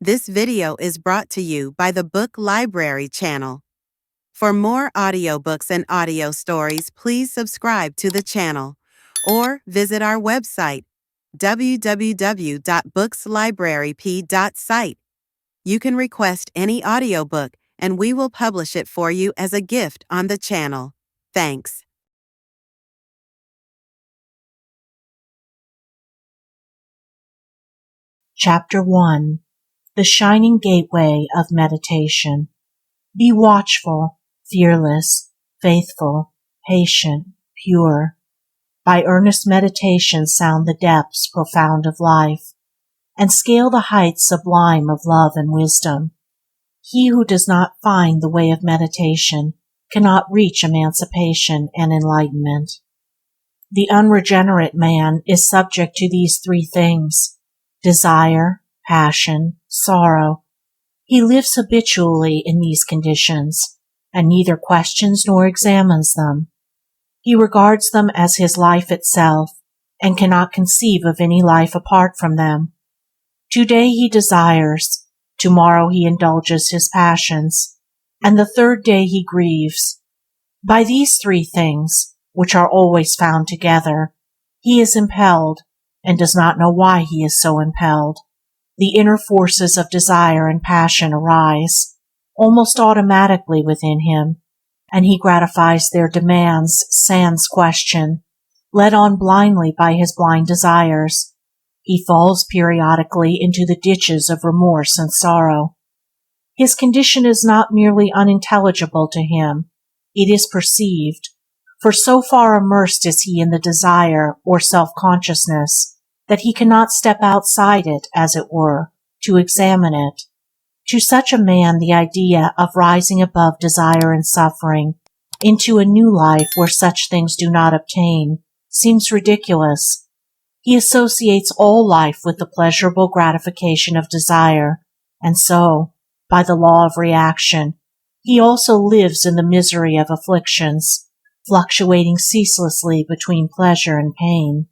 This video is brought to you by the Book Library channel. For more audiobooks and audio stories, please subscribe to the channel or visit our website, www.bookslibrary.p.site. You can request any audiobook and we will publish it for you as a gift on the channel. Thanks. Chapter 1. The Shining Gateway of Meditation. Be watchful, fearless, faithful, patient, pure. By earnest meditation sound the depths profound of life, and scale the heights sublime of love and wisdom. He who does not find the way of meditation cannot reach emancipation and enlightenment. The unregenerate man is subject to these three things: desire, passion, sorrow. He lives habitually in these conditions, and neither questions nor examines them. He regards them as his life itself, and cannot conceive of any life apart from them. Today he desires, tomorrow he indulges his passions, and the third day he grieves. By these three things, which are always found together, he is impelled, and does not know why he is so impelled. The inner forces of desire and passion arise, almost automatically within him, and he gratifies their demands sans question. Led on blindly by his blind desires, he falls periodically into the ditches of remorse and sorrow. His condition is not merely unintelligible to him, it is perceived, for so far immersed is he in the desire or self-consciousness that he cannot step outside it, as it were, to examine it. To such a man the idea of rising above desire and suffering into a new life where such things do not obtain seems ridiculous. He associates all life with the pleasurable gratification of desire, and so, by the law of reaction, he also lives in the misery of afflictions, fluctuating ceaselessly between pleasure and pain.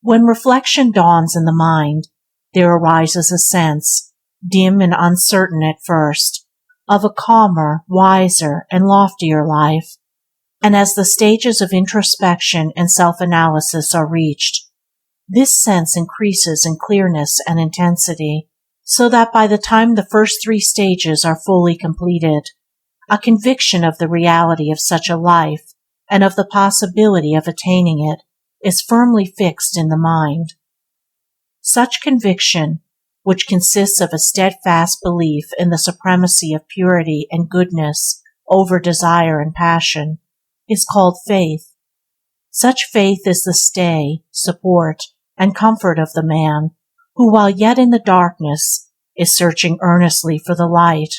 When reflection dawns in the mind, there arises a sense, dim and uncertain at first, of a calmer, wiser, and loftier life, and as the stages of introspection and self-analysis are reached, this sense increases in clearness and intensity, so that by the time the first three stages are fully completed, a conviction of the reality of such a life and of the possibility of attaining it is firmly fixed in the mind. Such conviction, which consists of a steadfast belief in the supremacy of purity and goodness over desire and passion, is called faith. Such faith is the stay, support, and comfort of the man who, while yet in the darkness, is searching earnestly for the light,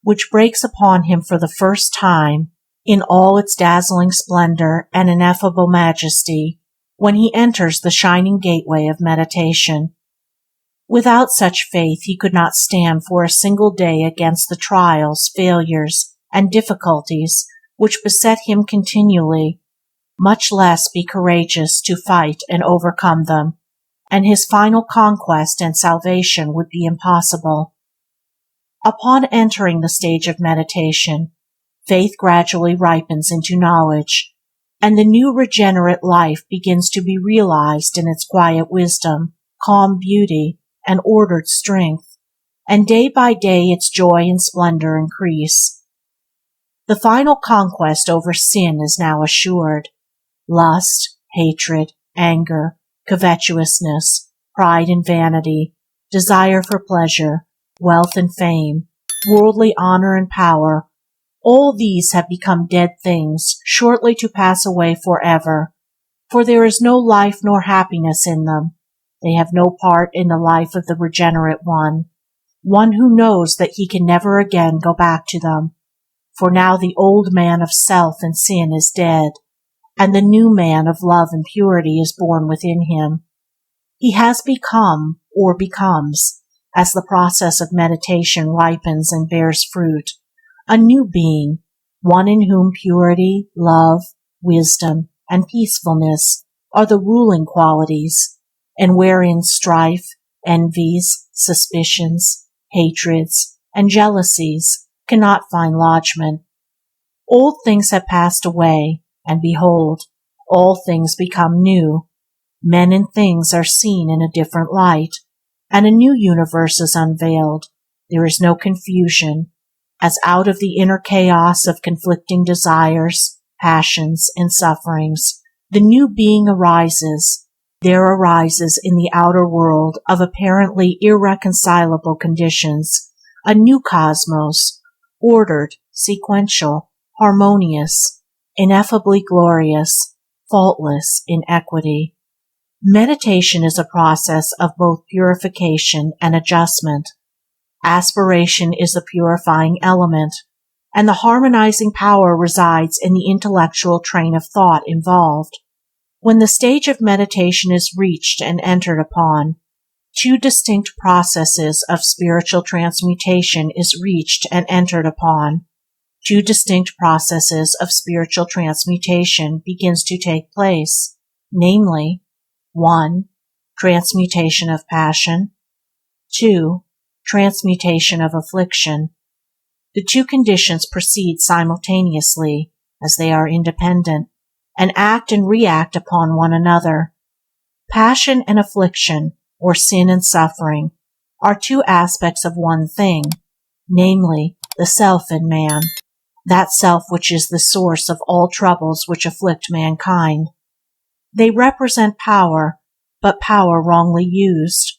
which breaks upon him for the first time in all its dazzling splendor and ineffable majesty, when he enters the shining gateway of meditation. Without such faith he could not stand for a single day against the trials, failures, and difficulties which beset him continually, much less be courageous to fight and overcome them, and his final conquest and salvation would be impossible. Upon entering the stage of meditation, faith gradually ripens into knowledge, and the new regenerate life begins to be realized in its quiet wisdom, calm beauty, and ordered strength, and day by day its joy and splendor increase. The final conquest over sin is now assured. Lust, hatred, anger, covetousness, pride and vanity, desire for pleasure, wealth and fame, worldly honor and power, all these have become dead things, shortly to pass away forever, for there is no life nor happiness in them. They have no part in the life of the regenerate one who knows that he can never again go back to them, for now the old man of self and sin is dead, and the new man of love and purity is born within him. He has become, or becomes, as the process of meditation ripens and bears fruit, a new being, one in whom purity, love, wisdom, and peacefulness are the ruling qualities, and wherein strife, envies, suspicions, hatreds, and jealousies cannot find lodgment. Old things have passed away, and behold, all things become new. Men and things are seen in a different light, and a new universe is unveiled. There is no confusion, as out of the inner chaos of conflicting desires, passions, and sufferings, the new being arises. There arises in the outer world of apparently irreconcilable conditions a new cosmos, ordered, sequential, harmonious, ineffably glorious, faultless in equity. Meditation is a process of both purification and adjustment. Aspiration is the purifying element, and the harmonizing power resides in the intellectual train of thought involved. When the stage of meditation is reached and entered upon, two distinct processes of spiritual transmutation is reached and entered upon. Two distinct processes of spiritual transmutation begins to take place, namely, 1. Transmutation of passion. 2. Transmutation of affliction. The two conditions proceed simultaneously, as they are independent, and act and react upon one another. Passion and affliction, or sin and suffering, are two aspects of one thing, namely, the self in man, that self which is the source of all troubles which afflict mankind. They represent power, but power wrongly used.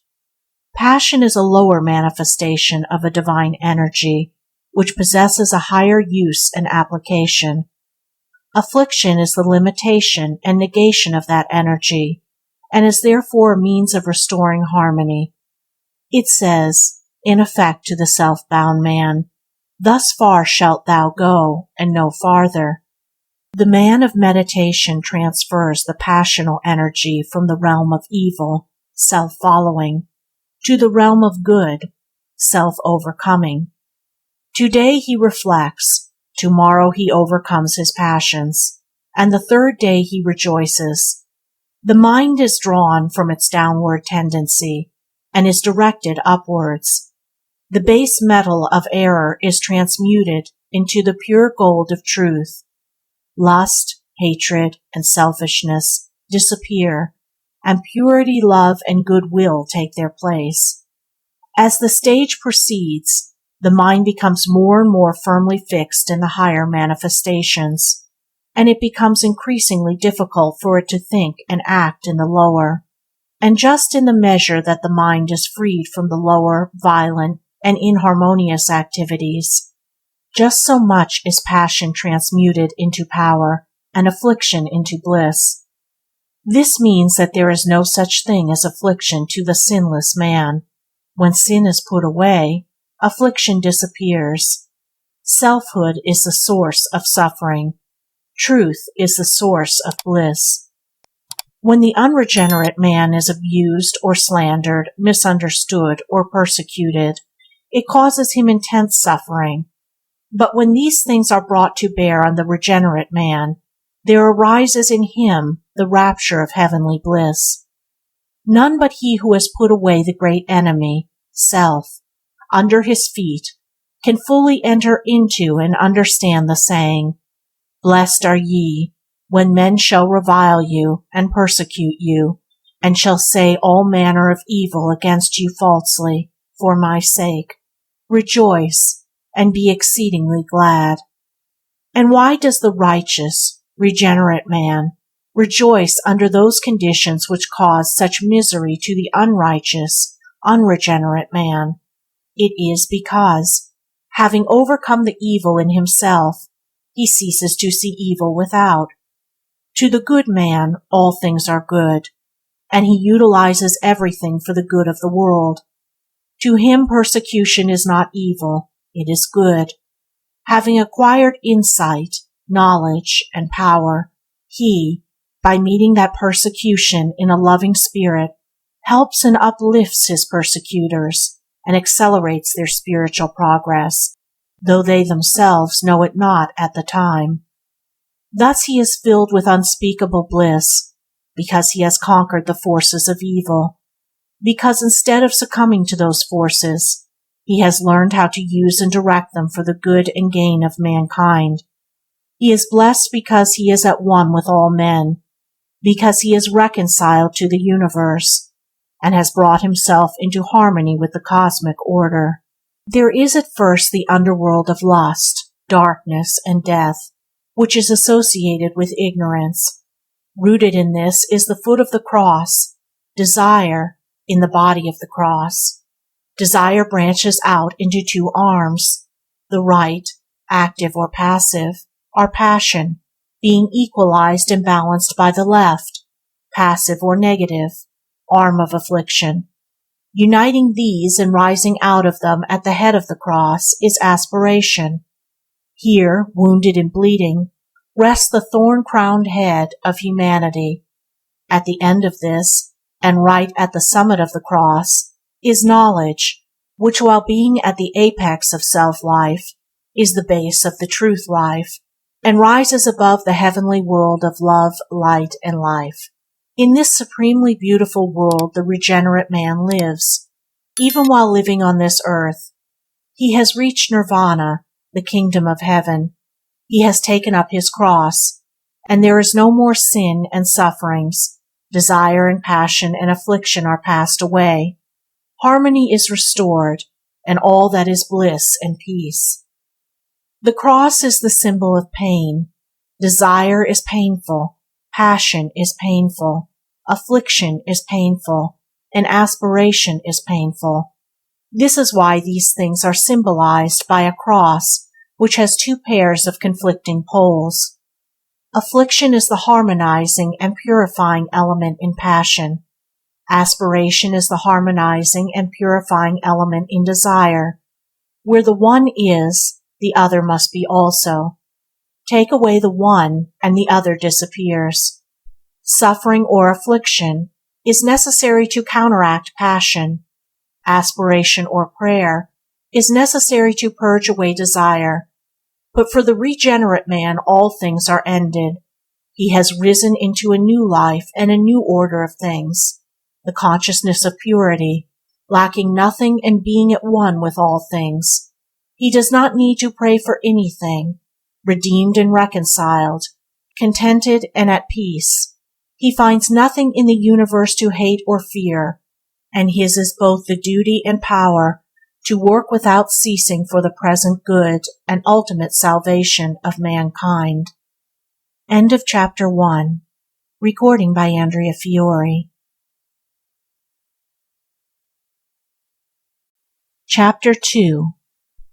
Passion is a lower manifestation of a divine energy, which possesses a higher use and application. Affliction is the limitation and negation of that energy, and is therefore a means of restoring harmony. It says, in effect to the self-bound man, "Thus far shalt thou go, and no farther." The man of meditation transfers the passional energy from the realm of evil, self-following, to the realm of good, self-overcoming. Today he reflects, tomorrow he overcomes his passions, and the third day he rejoices. The mind is drawn from its downward tendency and is directed upwards. The base metal of error is transmuted into the pure gold of truth. Lust, hatred, and selfishness disappear, and purity, love, and goodwill take their place. As the stage proceeds, the mind becomes more and more firmly fixed in the higher manifestations, and it becomes increasingly difficult for it to think and act in the lower. And just in the measure that the mind is freed from the lower, violent, and inharmonious activities, just so much is passion transmuted into power and affliction into bliss. This means that there is no such thing as affliction to the sinless man. When sin is put away, affliction disappears. Selfhood is the source of suffering. Truth is the source of bliss. When the unregenerate man is abused or slandered, misunderstood, or persecuted, it causes him intense suffering. But when these things are brought to bear on the regenerate man, there arises in him the rapture of heavenly bliss. None but he who has put away the great enemy, self, under his feet, can fully enter into and understand the saying, "Blessed are ye, when men shall revile you and persecute you, and shall say all manner of evil against you falsely, for my sake. Rejoice, and be exceedingly glad." And why does the righteous, regenerate man rejoice under those conditions which cause such misery to the unrighteous, unregenerate man? It is because, having overcome the evil in himself, he ceases to see evil without. To the good man, all things are good, and he utilizes everything for the good of the world. To him persecution is not evil, it is good. Having acquired insight, knowledge, and power, he, by meeting that persecution in a loving spirit, helps and uplifts his persecutors and accelerates their spiritual progress, though they themselves know it not at the time. Thus he is filled with unspeakable bliss, because he has conquered the forces of evil, because instead of succumbing to those forces, He has learned how to use and direct them for the good and gain of mankind. He is blessed because he is at one with all men, because he is reconciled to the universe, and has brought himself into harmony with the cosmic order. There is at first the underworld of lust, darkness, and death, which is associated with ignorance. Rooted in this is the foot of the cross, desire, in the body of the cross. Desire branches out into two arms. The right, active or passive, are passion, being equalized and balanced by the left, passive or negative, arm of affliction. Uniting these and rising out of them at the head of the cross is aspiration. Here, wounded and bleeding, rests the thorn-crowned head of humanity. At the end of this, and right at the summit of the cross, is knowledge, which while being at the apex of self-life, is the base of the truth life, and rises above the heavenly world of love, light, and life. In this supremely beautiful world the regenerate man lives, even while living on this earth. He has reached nirvana, the kingdom of heaven. He has taken up his cross, and there is no more sin and sufferings. Desire and passion and affliction are passed away. Harmony is restored, and all that is bliss and peace. The cross is the symbol of pain. Desire is painful. Passion is painful. Affliction is painful. And aspiration is painful. This is why these things are symbolized by a cross which has two pairs of conflicting poles. Affliction is the harmonizing and purifying element in passion. Aspiration is the harmonizing and purifying element in desire. Where the one is, the other must be also. Take away the one, and the other disappears. Suffering or affliction is necessary to counteract passion. Aspiration or prayer is necessary to purge away desire. But for the regenerate man all things are ended. He has risen into a new life and a new order of things, the consciousness of purity, lacking nothing and being at one with all things. He does not need to pray for anything, redeemed and reconciled, contented and at peace. He finds nothing in the universe to hate or fear, and his is both the duty and power to work without ceasing for the present good and ultimate salvation of mankind. End of Chapter 1. Recording by Andrea Fiore. Chapter 2.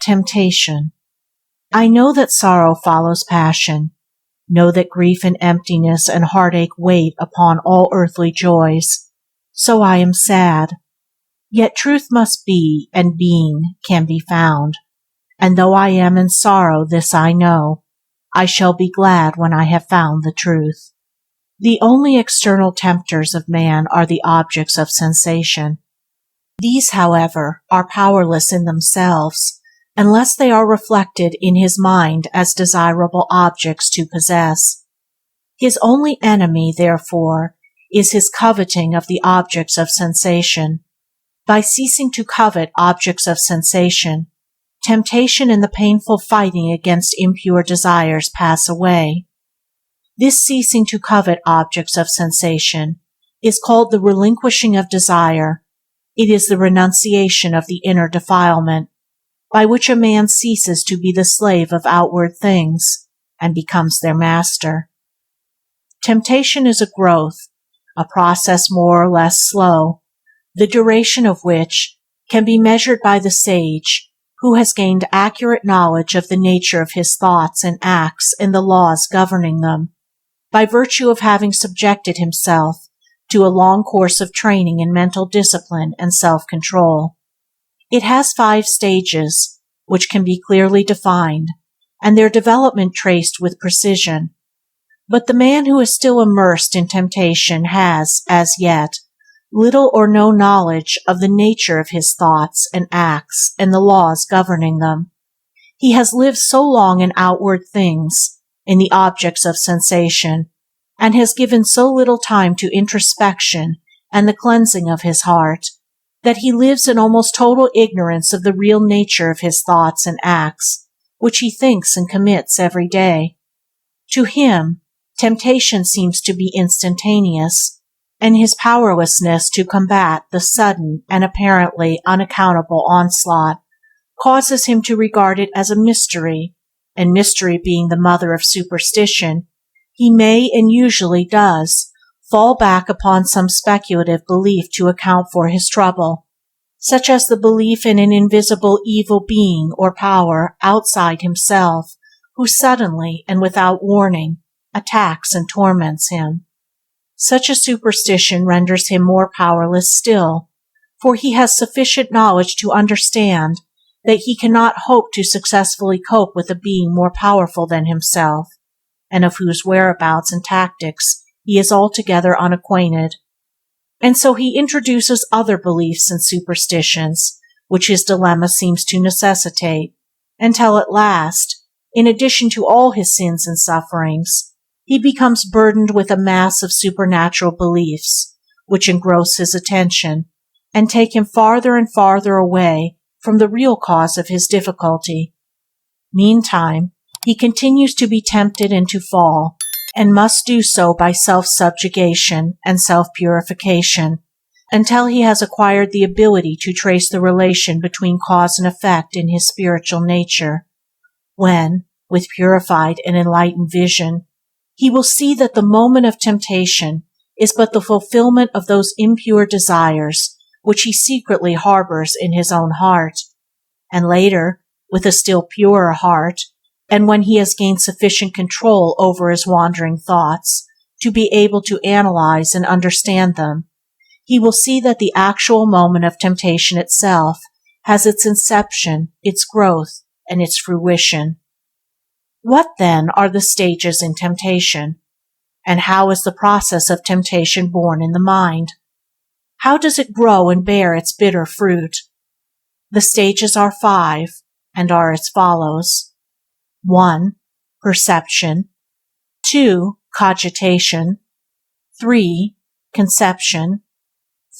Temptation. I know that sorrow follows passion. Know that grief and emptiness and heartache wait upon all earthly joys. So I am sad. Yet truth must be, and being can be found. And though I am in sorrow, this I know, I shall be glad when I have found the truth. The only external tempters of man are the objects of sensation. These, however, are powerless in themselves, unless they are reflected in his mind as desirable objects to possess. His only enemy, therefore, is his coveting of the objects of sensation. By ceasing to covet objects of sensation, temptation and the painful fighting against impure desires pass away. This ceasing to covet objects of sensation is called the relinquishing of desire. It is the renunciation of the inner defilement, by which a man ceases to be the slave of outward things and becomes their master. Temptation is a growth, a process more or less slow, the duration of which can be measured by the sage, who has gained accurate knowledge of the nature of his thoughts and acts and the laws governing them, by virtue of having subjected himself to a long course of training in mental discipline and self-control. It has 5 stages, which can be clearly defined, and their development traced with precision. But the man who is still immersed in temptation has, as yet, little or no knowledge of the nature of his thoughts and acts and the laws governing them. He has lived so long in outward things, in the objects of sensation, and has given so little time to introspection and the cleansing of his heart, that he lives in almost total ignorance of the real nature of his thoughts and acts, which he thinks and commits every day. To him, temptation seems to be instantaneous, and his powerlessness to combat the sudden and apparently unaccountable onslaught causes him to regard it as a mystery, and mystery being the mother of superstition, he may and usually does fall back upon some speculative belief to account for his trouble, such as the belief in an invisible evil being or power outside himself who suddenly and without warning attacks and torments him. Such a superstition renders him more powerless still, for he has sufficient knowledge to understand that he cannot hope to successfully cope with a being more powerful than himself, and of whose whereabouts and tactics he is altogether unacquainted. And so he introduces other beliefs and superstitions, which his dilemma seems to necessitate, until at last, in addition to all his sins and sufferings, he becomes burdened with a mass of supernatural beliefs, which engross his attention, and take him farther and farther away from the real cause of his difficulty. Meantime, he continues to be tempted and to fall, and must do so by self-subjugation and self-purification, until he has acquired the ability to trace the relation between cause and effect in his spiritual nature, when, with purified and enlightened vision, he will see that the moment of temptation is but the fulfillment of those impure desires which he secretly harbors in his own heart, and later, with a still purer heart, and when he has gained sufficient control over his wandering thoughts to be able to analyze and understand them, he will see that the actual moment of temptation itself has its inception, its growth, and its fruition. What then are the stages in temptation? And how is the process of temptation born in the mind? How does it grow and bear its bitter fruit? The stages are 5, and are as follows. 1. Perception. 2. Cogitation. 3. Conception.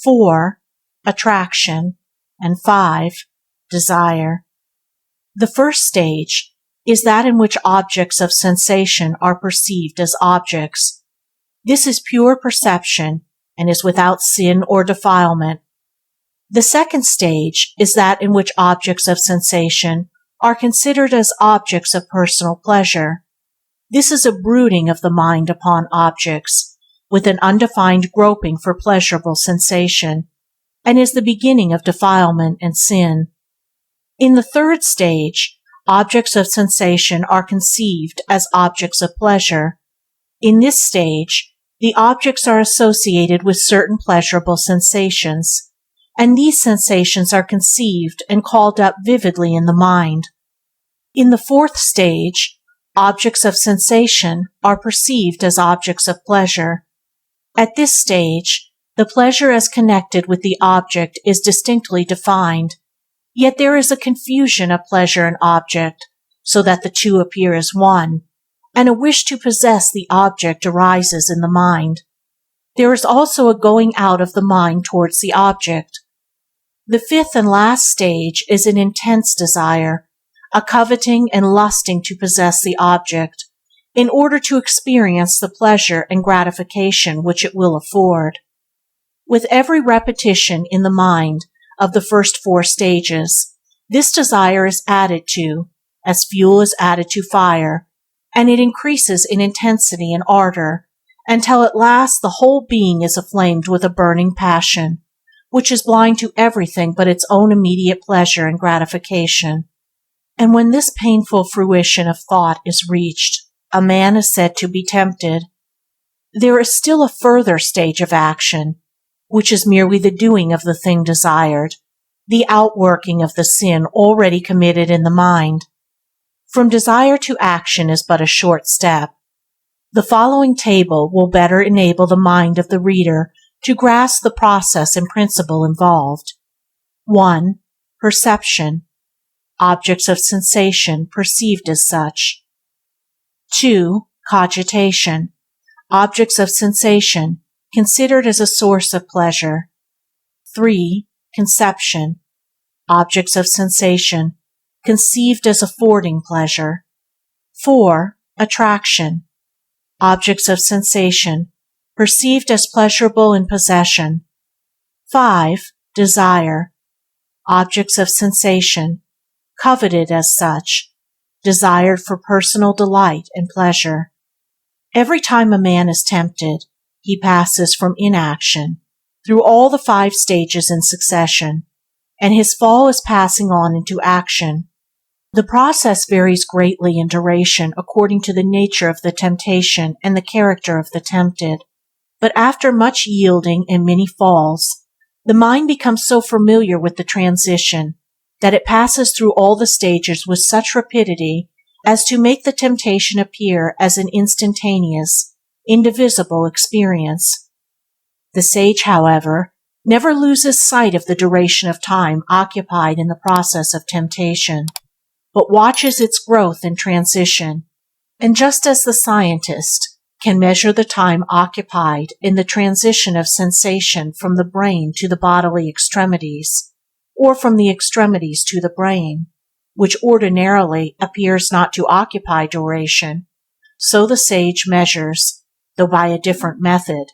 4. Attraction. And 5. Desire. The first stage is that in which objects of sensation are perceived as objects. This is pure perception and is without sin or defilement. The second stage is that in which objects of sensation are considered as objects of personal pleasure. This is a brooding of the mind upon objects, with an undefined groping for pleasurable sensation, and is the beginning of defilement and sin. In the third stage, objects of sensation are conceived as objects of pleasure. In this stage, the objects are associated with certain pleasurable sensations, and these sensations are conceived and called up vividly in the mind. In the fourth stage, objects of sensation are perceived as objects of pleasure. At this stage, the pleasure as connected with the object is distinctly defined, yet there is a confusion of pleasure and object, so that the two appear as one, and a wish to possess the object arises in the mind. There is also a going out of the mind towards the object. The fifth and last stage is an intense desire, a coveting and lusting to possess the object, in order to experience the pleasure and gratification which it will afford. With every repetition in the mind of the first 4 stages, this desire is added to, as fuel is added to fire, and it increases in intensity and ardor, until at last the whole being is aflamed with a burning passion, which is blind to everything but its own immediate pleasure and gratification. And when this painful fruition of thought is reached, a man is said to be tempted. There is still a further stage of action, which is merely the doing of the thing desired, the outworking of the sin already committed in the mind. From desire to action is but a short step. The following table will better enable the mind of the reader to grasp the process and principle involved. 1. Perception. Objects of sensation perceived as such. 2. Cogitation. Objects of sensation considered as a source of pleasure. 3. conception, objects of sensation, conceived as affording pleasure. 4. Attraction, objects of sensation, perceived as pleasurable in possession. 5. Desire, objects of sensation, coveted as such, desired for personal delight and pleasure. Every time a man is tempted, he passes from inaction through all the 5 stages in succession, and his fall is passing on into action. The process varies greatly in duration according to the nature of the temptation and the character of the tempted, but after much yielding and many falls, the mind becomes so familiar with the transition that it passes through all the stages with such rapidity as to make the temptation appear as an instantaneous, indivisible experience. The sage, however, never loses sight of the duration of time occupied in the process of temptation, but watches its growth and transition, and just as the scientist can measure the time occupied in the transition of sensation from the brain to the bodily extremities, or from the extremities to the brain, which ordinarily appears not to occupy duration, so the sage measures, though by a different method,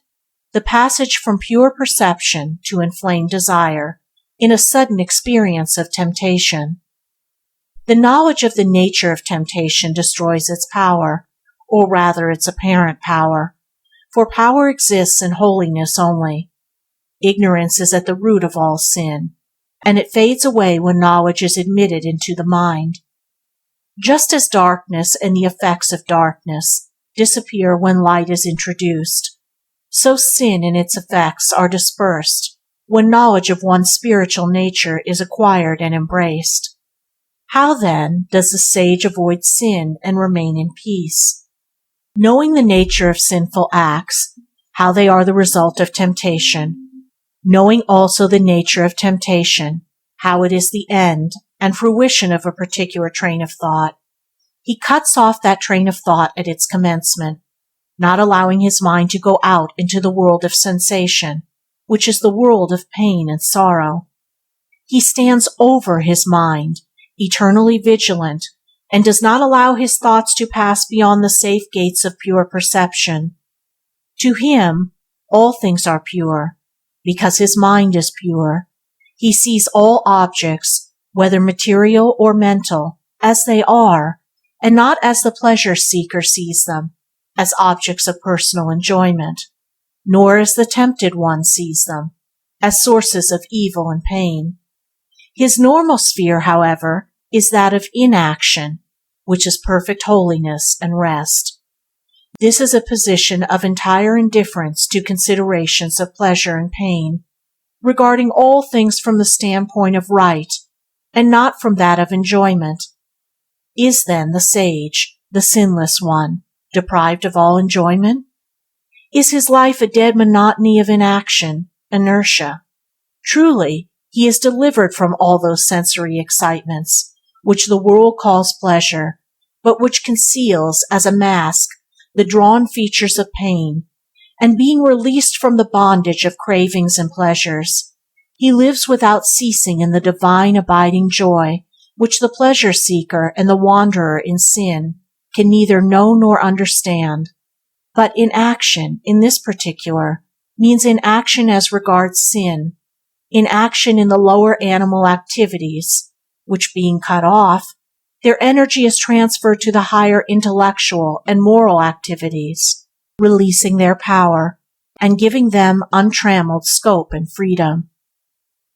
the passage from pure perception to inflamed desire in a sudden experience of temptation. The knowledge of the nature of temptation destroys its power, or rather its apparent power, for power exists in holiness only. Ignorance is at the root of all sin, and it fades away when knowledge is admitted into the mind. Just as darkness and the effects of darkness disappear when light is introduced, so sin and its effects are dispersed when knowledge of one's spiritual nature is acquired and embraced. How then does the sage avoid sin and remain in peace? Knowing the nature of sinful acts, how they are the result of temptation, knowing also the nature of temptation, how it is the end and fruition of a particular train of thought, he cuts off that train of thought at its commencement, not allowing his mind to go out into the world of sensation, which is the world of pain and sorrow. He stands over his mind, eternally vigilant, and does not allow his thoughts to pass beyond the safe gates of pure perception. To him, all things are pure, because his mind is pure. He sees all objects, whether material or mental, as they are, and not as the pleasure seeker sees them, as objects of personal enjoyment, nor as the tempted one sees them, as sources of evil and pain. His normal sphere, however, is that of inaction, which is perfect holiness and rest. This is a position of entire indifference to considerations of pleasure and pain, regarding all things from the standpoint of right, and not from that of enjoyment. Is then the sage, the sinless one, deprived of all enjoyment? Is his life a dead monotony of inaction, inertia? Truly, he is delivered from all those sensory excitements, which the world calls pleasure, but which conceals, as a mask, the drawn features of pain, and being released from the bondage of cravings and pleasures, he lives without ceasing in the divine abiding joy, which the pleasure seeker and the wanderer in sin can neither know nor understand. But inaction, in this particular, means inaction as regards sin, inaction in the lower animal activities, which being cut off, their energy is transferred to the higher intellectual and moral activities, releasing their power and giving them untrammeled scope and freedom.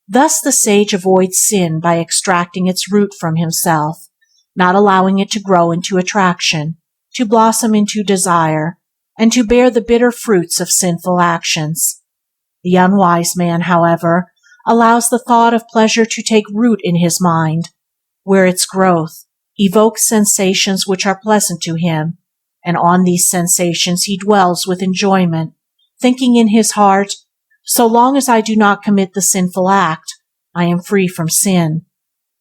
Thus the sage avoids sin by extracting its root from himself, not allowing it to grow into attraction, to blossom into desire, and to bear the bitter fruits of sinful actions. The unwise man, however, allows the thought of pleasure to take root in his mind, where its growth evokes sensations which are pleasant to him, and on these sensations he dwells with enjoyment, thinking in his heart, so long as I do not commit the sinful act, I am free from sin.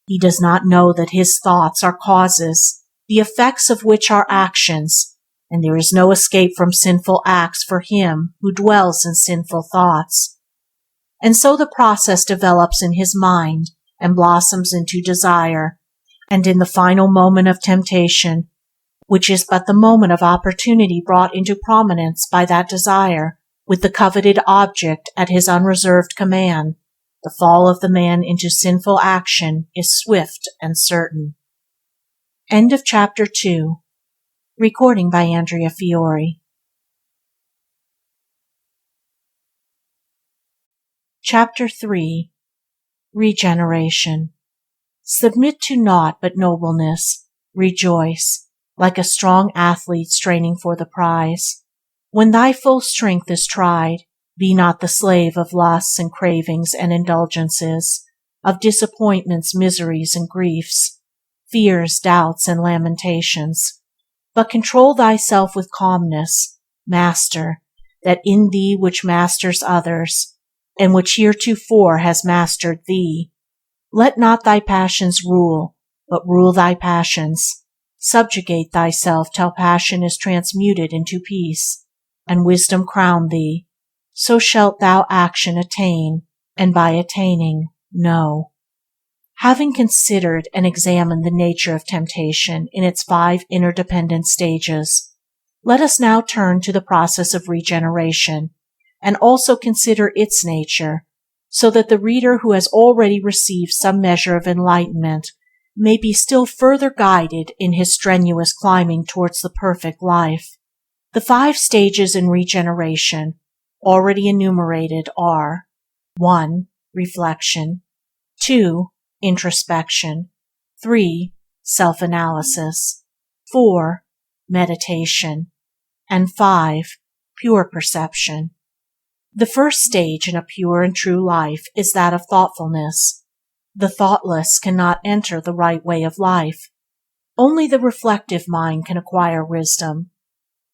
He does not know that his thoughts are causes, the effects of which are actions, and there is no escape from sinful acts for him who dwells in sinful thoughts. and so the process develops in his mind and blossoms into desire, and in the final moment of temptation, which is but the moment of opportunity brought into prominence by that desire, with the coveted object at his unreserved command, the fall of the man into sinful action is swift and certain. End of Chapter 2. Recording by Andrea Fiore. Chapter 3. Regeneration. Submit to naught but nobleness. Rejoice, like a strong athlete straining for the prize. When thy full strength is tried, be not the slave of lusts and cravings and indulgences, of disappointments, miseries, and griefs, fears, doubts, and lamentations, but control thyself with calmness, master, that in thee which masters others, and which heretofore has mastered thee. Let not thy passions rule, but rule thy passions. Subjugate thyself till passion is transmuted into peace, and wisdom crown thee. So shalt thou action attain, and by attaining, know. Having considered and examined the nature of temptation in its 5 interdependent stages, let us now turn to the process of regeneration, and also consider its nature, so that the reader who has already received some measure of enlightenment may be still further guided in his strenuous climbing towards the perfect life. The 5 stages in regeneration, already enumerated, are: 1. Reflection, 2. Introspection, 3. Self-analysis, 4. Meditation, and 5. Pure perception. The first stage in a pure and true life is that of thoughtfulness. The thoughtless cannot enter the right way of life. Only the reflective mind can acquire wisdom.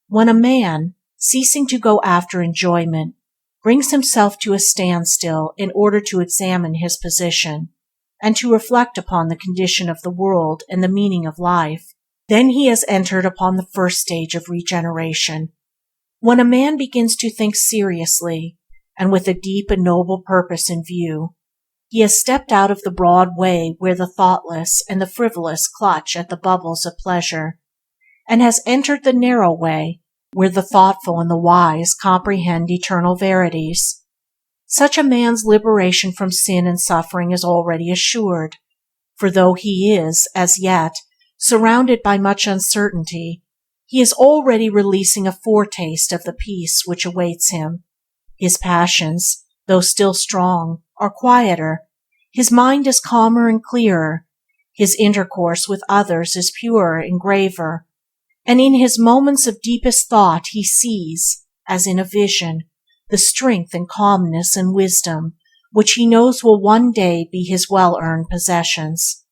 When a man, ceasing to go after enjoyment, brings himself to a standstill in order to examine his position, and to reflect upon the condition of the world and the meaning of life, then he has entered upon the first stage of regeneration. When a man begins to think seriously, and with a deep and noble purpose in view, he has stepped out of the broad way where the thoughtless and the frivolous clutch at the bubbles of pleasure, and has entered the narrow way where the thoughtful and the wise comprehend eternal verities. Such a man's liberation from sin and suffering is already assured, for though he is, as yet, surrounded by much uncertainty, he is already releasing a foretaste of the peace which awaits him. His passions, though still strong, are quieter, his mind is calmer and clearer, his intercourse with others is purer and graver, and in his moments of deepest thought he sees, as in a vision, the strength and calmness and wisdom which he knows will one day be his well-earned possessions.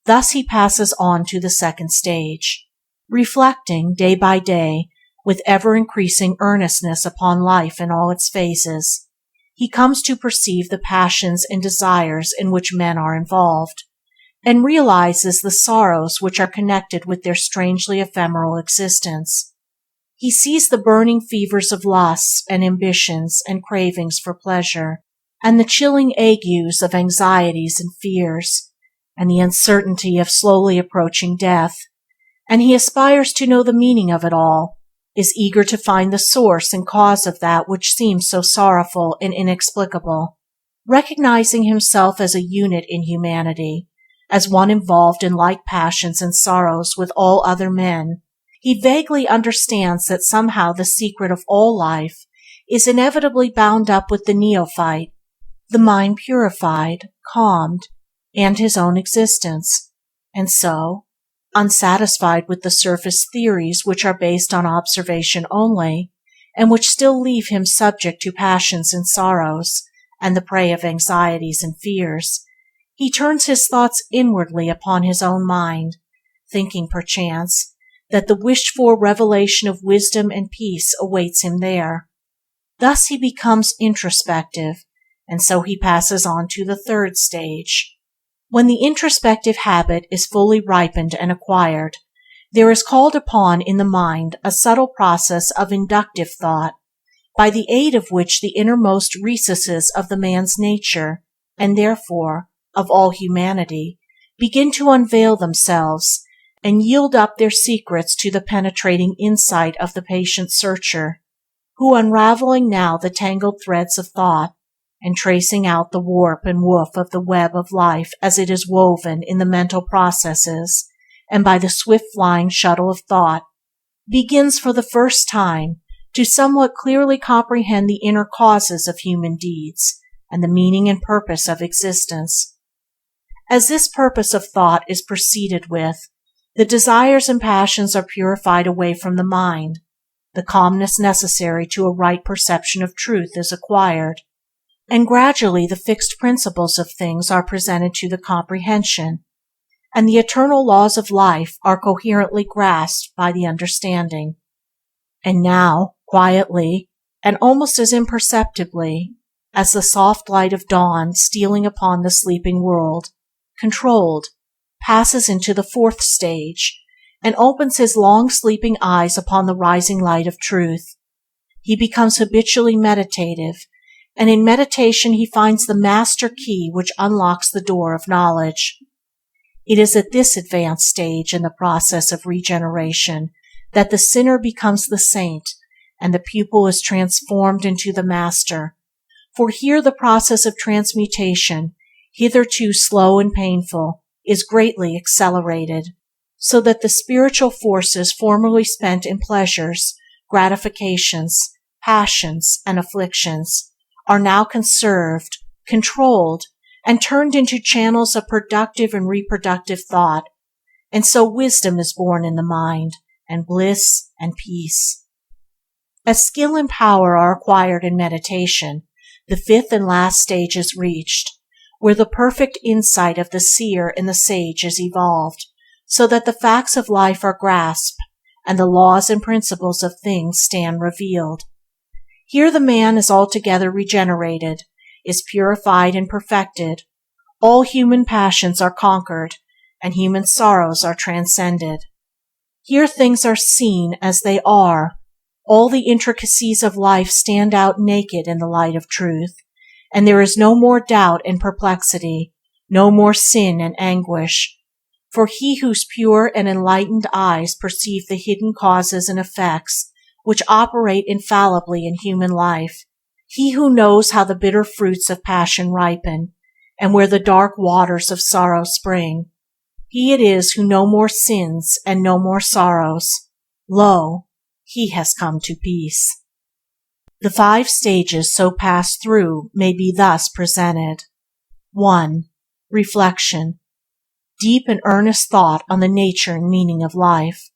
Thus he passes on to the second stage. Reflecting day by day with ever-increasing earnestness upon life in all its phases, he comes to perceive the passions and desires in which men are involved, and realizes the sorrows which are connected with their strangely ephemeral existence. He sees the burning fevers of lusts and ambitions and cravings for pleasure, and the chilling agues of anxieties and fears, and the uncertainty of slowly approaching death, and he aspires to know the meaning of it all, is eager to find the source and cause of that which seems so sorrowful and inexplicable. Recognizing himself as a unit in humanity, as one involved in like passions and sorrows with all other men, he vaguely understands that somehow the secret of all life is inevitably bound up with the neophyte, the mind purified, calmed, and his own existence, and so, unsatisfied with the surface theories which are based on observation only, and which still leave him subject to passions and sorrows, and the prey of anxieties and fears, he turns his thoughts inwardly upon his own mind, thinking perchance that the wished-for revelation of wisdom and peace awaits him there. Thus he becomes introspective, and so he passes on to the third stage. When the introspective habit is fully ripened and acquired, there is called upon in the mind a subtle process of inductive thought, by the aid of which the innermost recesses of the man's nature, and therefore of all humanity, begin to unveil themselves and yield up their secrets to the penetrating insight of the patient searcher, who, unraveling now the tangled threads of thought, and tracing out the warp and woof of the web of life as it is woven in the mental processes and by the swift flying shuttle of thought, begins for the first time to somewhat clearly comprehend the inner causes of human deeds and the meaning and purpose of existence. As this purpose of thought is proceeded with, the desires and passions are purified away from the mind, the calmness necessary to a right perception of truth is acquired, and gradually the fixed principles of things are presented to the comprehension, and the eternal laws of life are coherently grasped by the understanding. And now, quietly, and almost as imperceptibly as the soft light of dawn stealing upon the sleeping world, controlled, passes into the fourth stage, and opens his long sleeping eyes upon the rising light of truth. He becomes habitually meditative, and in meditation he finds the master key which unlocks the door of knowledge. It is at this advanced stage in the process of regeneration that the sinner becomes the saint, and the pupil is transformed into the master, for here the process of transmutation, hitherto slow and painful, is greatly accelerated, so that the spiritual forces formerly spent in pleasures, gratifications, passions, and afflictions are now conserved, controlled, and turned into channels of productive and reproductive thought, and so wisdom is born in the mind, and bliss and peace. As skill and power are acquired in meditation, the fifth and last stage is reached, where the perfect insight of the seer and the sage is evolved, so that the facts of life are grasped, and the laws and principles of things stand revealed. Here the man is altogether regenerated, is purified and perfected, all human passions are conquered, and human sorrows are transcended. Here things are seen as they are, all the intricacies of life stand out naked in the light of truth, and there is no more doubt and perplexity, no more sin and anguish, for he whose pure and enlightened eyes perceive the hidden causes and effects which operate infallibly in human life, he who knows how the bitter fruits of passion ripen, and where the dark waters of sorrow spring, he it is who no more sins and no more sorrows. Lo, he has come to peace. The 5 stages so passed through may be thus presented. 1. Reflection. Deep and earnest thought on the nature and meaning of life.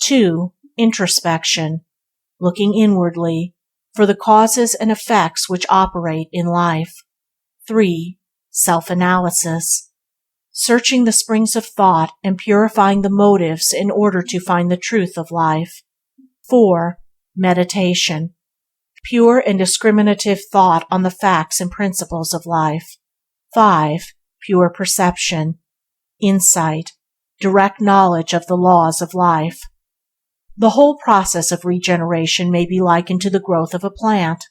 2. Introspection. Looking inwardly for the causes and effects which operate in life. 3. Self-analysis. Searching the springs of thought and purifying the motives in order to find the truth of life. 4. Meditation. Pure and discriminative thought on the facts and principles of life. 5. Pure perception. Insight. Direct knowledge of the laws of life. The whole process of regeneration may be likened to the growth of a plant.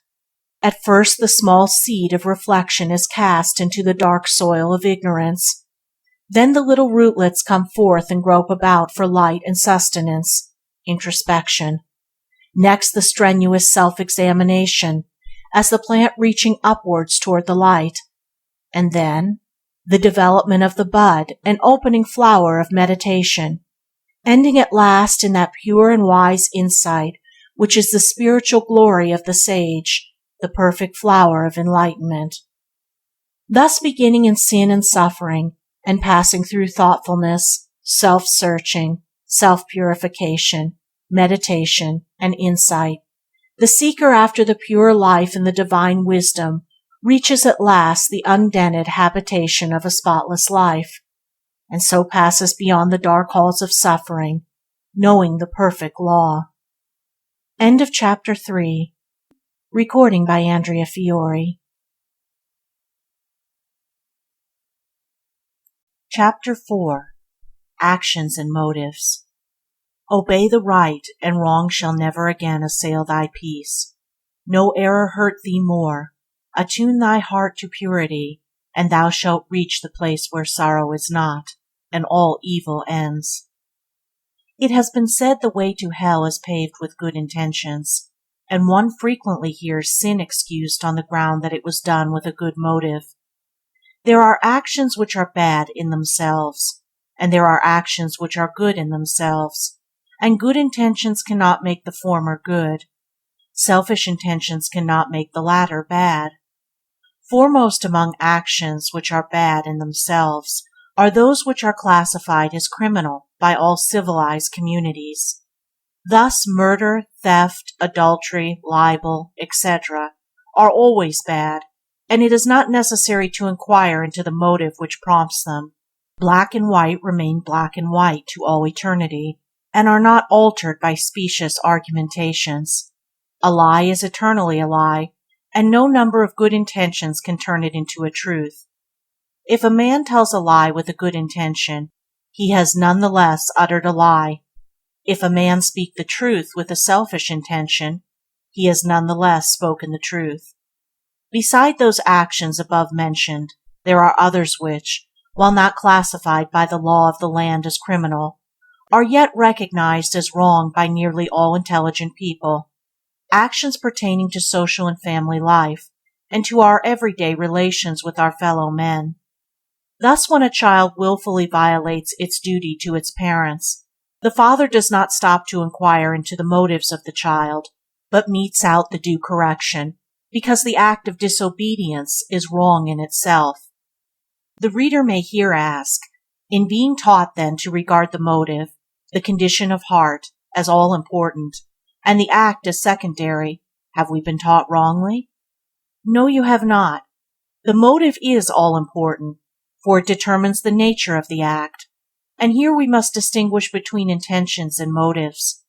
At first the small seed of reflection is cast into the dark soil of ignorance. Then the little rootlets come forth and grope about for light and sustenance, introspection. Next the strenuous self-examination, as the plant reaching upwards toward the light. And then the development of the bud and opening flower of meditation, ending at last in that pure and wise insight which is the spiritual glory of the sage, the perfect flower of enlightenment. Thus beginning in sin and suffering, and passing through thoughtfulness, self-searching, self-purification, meditation, and insight, the seeker after the pure life and the divine wisdom reaches at last the undented habitation of a spotless life, and so passes beyond the dark halls of suffering, knowing the perfect law. End of Chapter 3. Recording by Andrea Fiore. Chapter 4. Actions and Motives. Obey the right, and wrong shall never again assail thy peace. No error hurt thee more. Attune thy heart to purity, and thou shalt reach the place where sorrow is not, and all evil ends. It has been said the way to hell is paved with good intentions, and one frequently hears sin excused on the ground that it was done with a good motive. There are actions which are bad in themselves, and there are actions which are good in themselves, and good intentions cannot make the former good. Selfish intentions cannot make the latter bad. Foremost among actions which are bad in themselves are those which are classified as criminal by all civilized communities. Thus murder, theft, adultery, libel, etc. are always bad, and it is not necessary to inquire into the motive which prompts them. Black and white remain black and white to all eternity, and are not altered by specious argumentations. A lie is eternally a lie, and no number of good intentions can turn it into a truth. If a man tells a lie with a good intention, he has none the less uttered a lie. If a man speak the truth with a selfish intention, he has none the less spoken the truth. Beside those actions above mentioned, there are others which, while not classified by the law of the land as criminal, are yet recognized as wrong by nearly all intelligent people. Actions pertaining to social and family life, and to our everyday relations with our fellow men. Thus, when a child willfully violates its duty to its parents, the father does not stop to inquire into the motives of the child, but metes out the due correction, because the act of disobedience is wrong in itself. The reader may here ask, in being taught then to regard the motive, the condition of heart, as all important, and the act as secondary, have we been taught wrongly? No, you have not. The motive is all important, for it determines the nature of the act, and here we must distinguish between intentions and motives.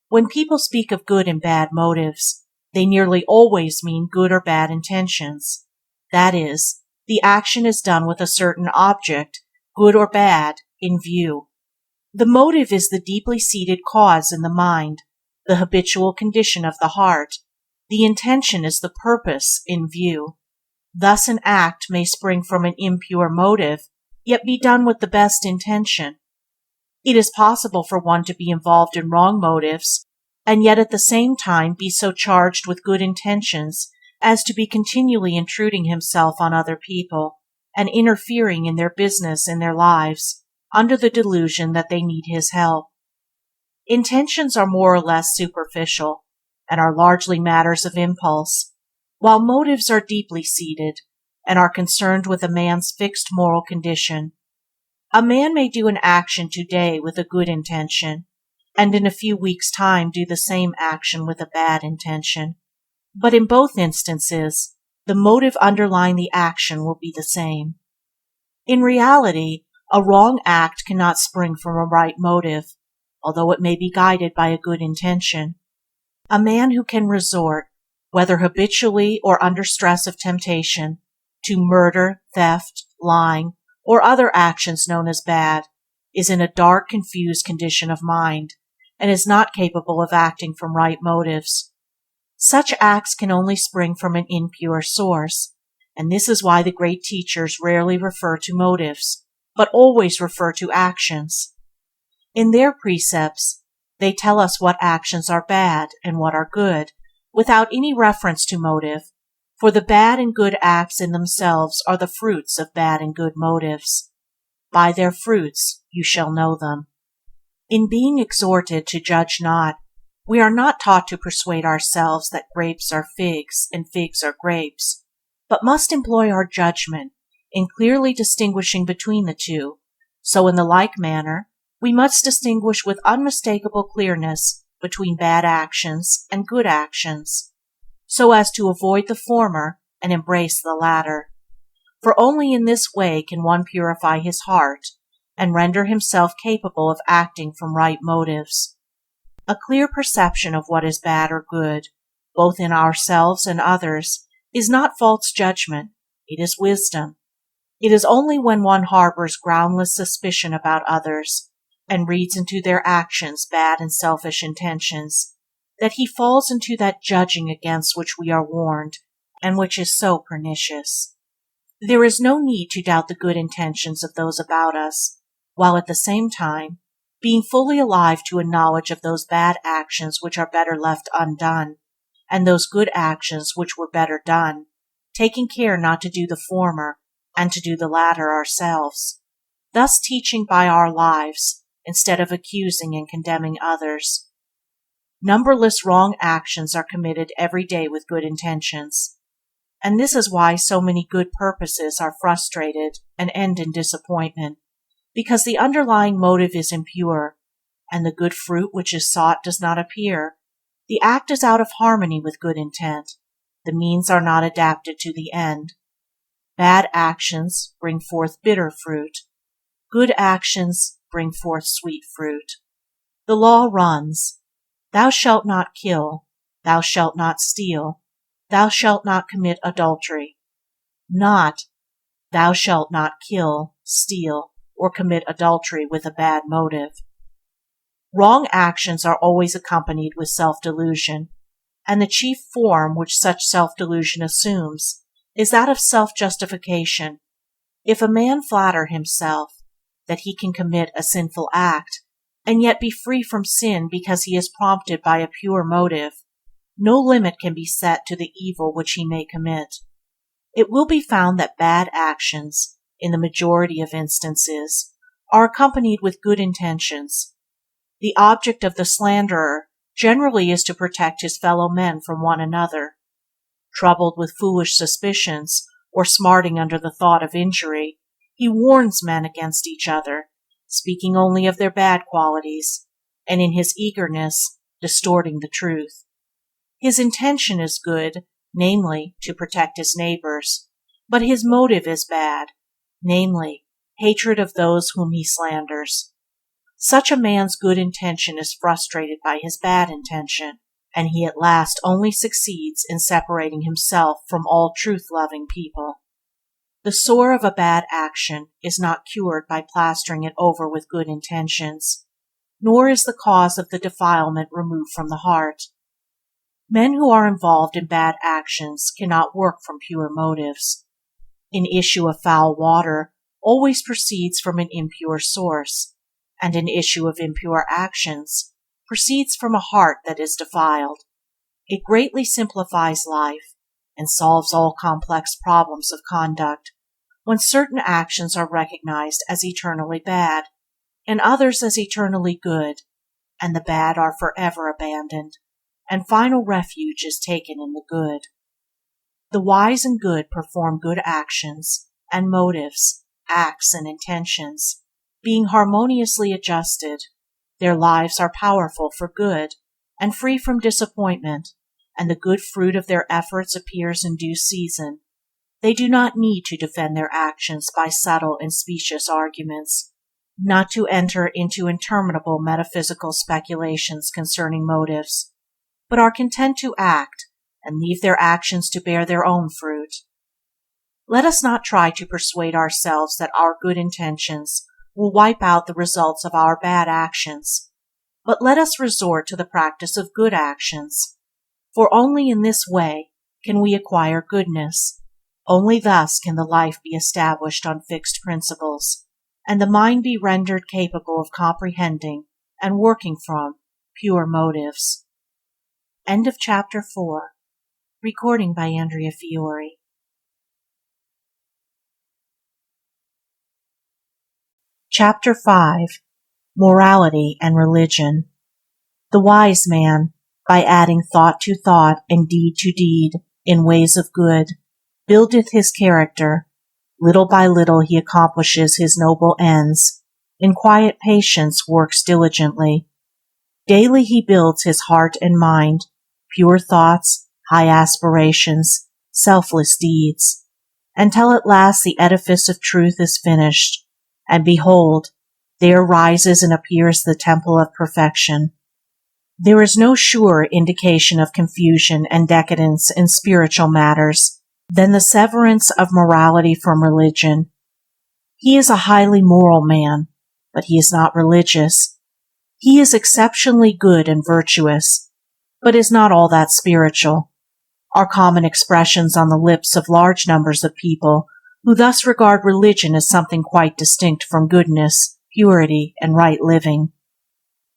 When people speak of good and bad motives, they nearly always mean good or bad intentions. That is, the action is done with a certain object, good or bad, in view. The motive is the deeply seated cause in the mind, the habitual condition of the heart. The intention is the purpose in view. Thus an act may spring from an impure motive, yet be done with the best intention. It is possible for one to be involved in wrong motives, and yet at the same time be so charged with good intentions as to be continually intruding himself on other people, and interfering in their business and their lives, under the delusion that they need his help. Intentions are more or less superficial, and are largely matters of impulse, while motives are deeply seated, and are concerned with a man's fixed moral condition. A man may do an action today with a good intention, and in a few weeks' time do the same action with a bad intention, but in both instances, the motive underlying the action will be the same. In reality, a wrong act cannot spring from a right motive, although it may be guided by a good intention. A man who can resort, whether habitually or under stress of temptation, to murder, theft, lying, or other actions known as bad, is in a dark, confused condition of mind, and is not capable of acting from right motives. Such acts can only spring from an impure source, and this is why the great teachers rarely refer to motives, but always refer to actions. In their precepts, they tell us what actions are bad and what are good, without any reference to motive, for the bad and good acts in themselves are the fruits of bad and good motives. By their fruits you shall know them. In being exhorted to judge not, we are not taught to persuade ourselves that grapes are figs and figs are grapes, but must employ our judgment in clearly distinguishing between the two. So in the like manner, we must distinguish with unmistakable clearness between bad actions and good actions, so as to avoid the former and embrace the latter. For only in this way can one purify his heart and render himself capable of acting from right motives. A clear perception of what is bad or good, both in ourselves and others, is not false judgment, it is wisdom. It is only when one harbors groundless suspicion about others, and reads into their actions bad and selfish intentions, that he falls into that judging against which we are warned, and which is so pernicious. There is no need to doubt the good intentions of those about us, while at the same time being fully alive to a knowledge of those bad actions which are better left undone, and those good actions which were better done, taking care not to do the former and to do the latter ourselves, thus teaching by our lives instead of accusing and condemning others. Numberless wrong actions are committed every day with good intentions, and this is why so many good purposes are frustrated and end in disappointment, because the underlying motive is impure, and the good fruit which is sought does not appear. The act is out of harmony with good intent. The means are not adapted to the end. Bad actions bring forth bitter fruit. Good actions bring forth sweet fruit. The law runs, Thou shalt not kill, thou shalt not steal, thou shalt not commit adultery. Not, thou shalt not kill, steal, or commit adultery with a bad motive. Wrong actions are always accompanied with self-delusion, and the chief form which such self-delusion assumes is that of self-justification. If a man flatter himself that he can commit a sinful act, and yet be free from sin because he is prompted by a pure motive, no limit can be set to the evil which he may commit. It will be found that bad actions, in the majority of instances, are accompanied with good intentions. The object of the slanderer generally is to protect his fellow men from one another. Troubled with foolish suspicions, or smarting under the thought of injury, he warns men against each other, speaking only of their bad qualities, and in his eagerness distorting the truth. His intention is good, namely, to protect his neighbors, but his motive is bad, namely, hatred of those whom he slanders. Such a man's good intention is frustrated by his bad intention, and he at last only succeeds in separating himself from all truth-loving people. The sore of a bad action is not cured by plastering it over with good intentions, nor is the cause of the defilement removed from the heart. Men who are involved in bad actions cannot work from pure motives. An issue of foul water always proceeds from an impure source, and an issue of impure actions proceeds from a heart that is defiled. It greatly simplifies life, and solves all complex problems of conduct, when certain actions are recognized as eternally bad, and others as eternally good, and the bad are forever abandoned, and final refuge is taken in the good. The wise and good perform good actions, and motives, acts, and intentions, being harmoniously adjusted, their lives are powerful for good, and free from disappointment, and the good fruit of their efforts appears in due season. They do not need to defend their actions by subtle and specious arguments, not to enter into interminable metaphysical speculations concerning motives, but are content to act, and leave their actions to bear their own fruit. Let us not try to persuade ourselves that our good intentions will wipe out the results of our bad actions, but let us resort to the practice of good actions, for only in this way can we acquire goodness. Only thus can the life be established on fixed principles, and the mind be rendered capable of comprehending and working from pure motives. End of Chapter 4. Recording by Andrea Fiore. Chapter 5. Morality and Religion. The wise man, by adding thought to thought and deed to deed in ways of good, buildeth his character. Little by little he accomplishes his noble ends. In quiet patience works diligently. Daily he builds his heart and mind, pure thoughts, high aspirations, selfless deeds, until at last the edifice of truth is finished, and behold, there rises and appears the temple of perfection. There is no surer indication of confusion and decadence in spiritual matters than the severance of morality from religion. He is a highly moral man, but he is not religious. He is exceptionally good and virtuous, but is not all that spiritual, are common expressions on the lips of large numbers of people who thus regard religion as something quite distinct from goodness, purity, and right living.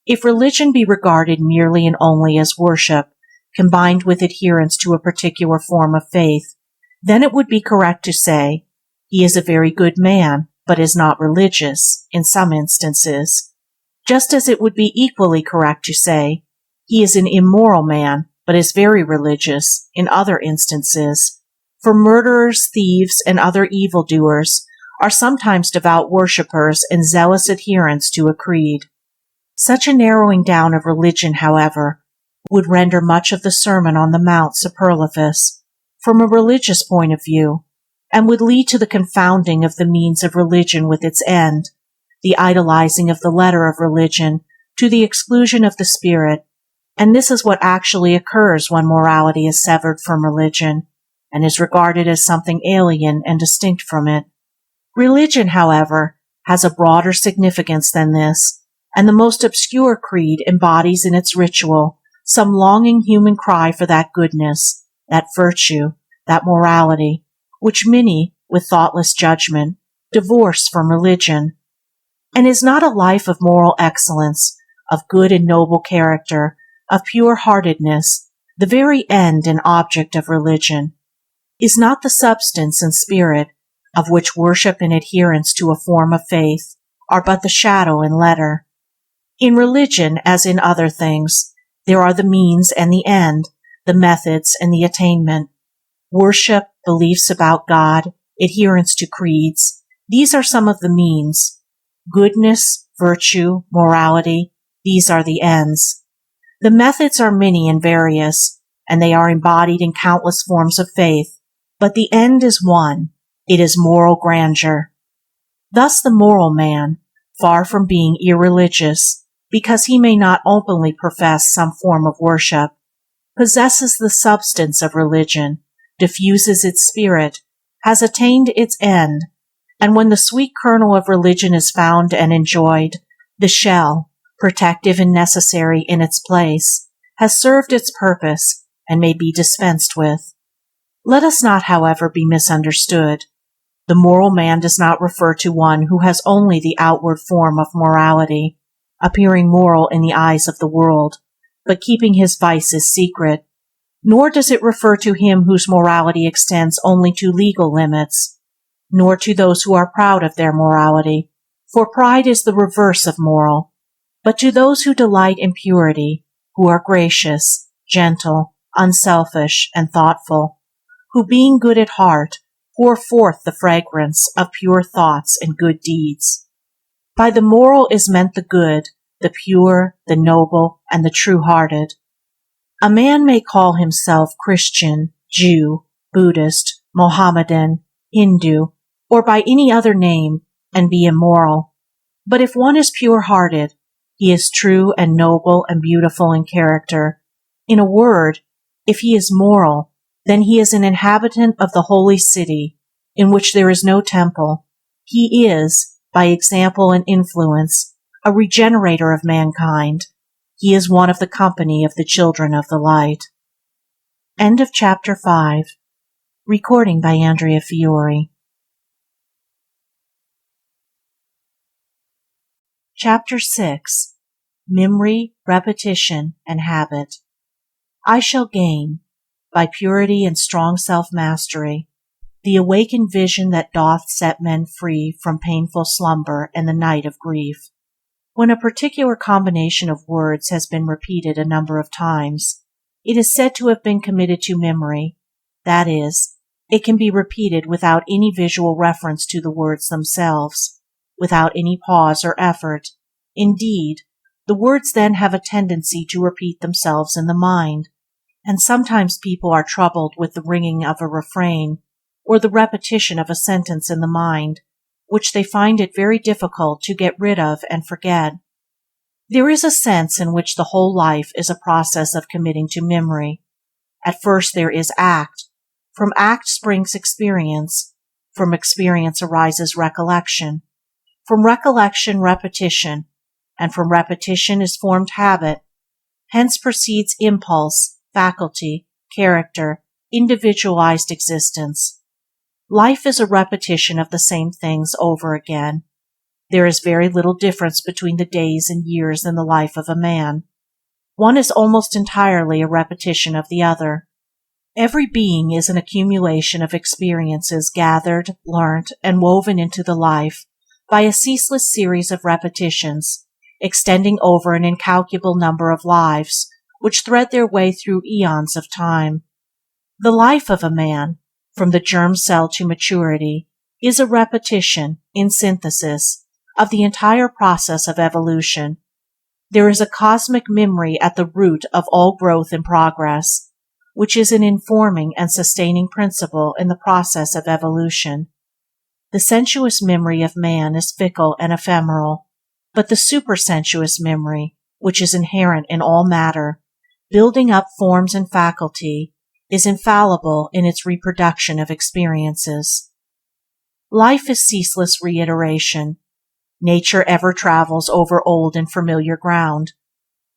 If religion be regarded merely and only as worship, combined with adherence to a particular form of faith, then it would be correct to say, he is a very good man, but is not religious, in some instances, just as it would be equally correct to say, he is an immoral man, but is very religious, in other instances, for murderers, thieves, and other evildoers are sometimes devout worshippers and zealous adherents to a creed. Such a narrowing down of religion, however, would render much of the Sermon on the Mount superfluous, from a religious point of view, and would lead to the confounding of the means of religion with its end, the idolizing of the letter of religion to the exclusion of the spirit, and this is what actually occurs when morality is severed from religion, and is regarded as something alien and distinct from it. Religion, however, has a broader significance than this, and the most obscure creed embodies in its ritual some longing human cry for that goodness, that virtue, that morality, which many, with thoughtless judgment, divorce from religion. And is not a life of moral excellence, of good and noble character, of pure-heartedness, the very end and object of religion? Is not the substance and spirit, of which worship and adherence to a form of faith are but the shadow and letter? In religion, as in other things, there are the means and the end, the methods and the attainment. Worship, beliefs about God, adherence to creeds, these are some of the means. Goodness, virtue, morality, these are the ends. The methods are many and various, and they are embodied in countless forms of faith, but the end is one. It is moral grandeur. Thus the moral man, far from being irreligious, because he may not openly profess some form of worship, possesses the substance of religion, diffuses its spirit, has attained its end, and when the sweet kernel of religion is found and enjoyed, the shell, protective and necessary in its place, has served its purpose and may be dispensed with. Let us not, however, be misunderstood. The moral man does not refer to one who has only the outward form of morality, appearing moral in the eyes of the world, but keeping his vices secret. Nor does it refer to him whose morality extends only to legal limits, nor to those who are proud of their morality, for pride is the reverse of moral, but to those who delight in purity, who are gracious, gentle, unselfish, and thoughtful, who being good at heart, pour forth the fragrance of pure thoughts and good deeds. By the moral is meant the good, the pure, the noble, and the true-hearted. A man may call himself Christian, Jew, Buddhist, Mohammedan, Hindu, or by any other name, and be immoral. But if one is pure-hearted, he is true and noble and beautiful in character. In a word, if he is moral, then he is an inhabitant of the holy city, in which there is no temple. He is, by example and influence, a regenerator of mankind. He is one of the company of the children of the light. End of Chapter 5. Recording by Andrea Fiore. Chapter 6. Memory, Repetition, and Habit. I shall gain, by purity and strong self-mastery, the awakened vision that doth set men free from painful slumber and the night of grief. When a particular combination of words has been repeated a number of times, it is said to have been committed to memory. That is, it can be repeated without any visual reference to the words themselves, without any pause or effort. Indeed, the words then have a tendency to repeat themselves in the mind, and sometimes people are troubled with the ringing of a refrain or the repetition of a sentence in the mind, which they find it very difficult to get rid of and forget. There is a sense in which the whole life is a process of committing to memory. At first there is act. From act springs experience. From experience arises recollection. From recollection, repetition. And from repetition is formed habit. Hence proceeds impulse, faculty, character, individualized existence. Life is a repetition of the same things over again. There is very little difference between the days and years in the life of a man. One is almost entirely a repetition of the other. Every being is an accumulation of experiences gathered, learnt, and woven into the life by a ceaseless series of repetitions, extending over an incalculable number of lives, which thread their way through eons of time. The life of a man, from the germ cell to maturity, is a repetition, in synthesis, of the entire process of evolution. There is a cosmic memory at the root of all growth and progress, which is an informing and sustaining principle in the process of evolution. The sensuous memory of man is fickle and ephemeral, but the supersensuous memory, which is inherent in all matter, building up forms and faculty, is infallible in its reproduction of experiences. Life is ceaseless reiteration. Nature ever travels over old and familiar ground.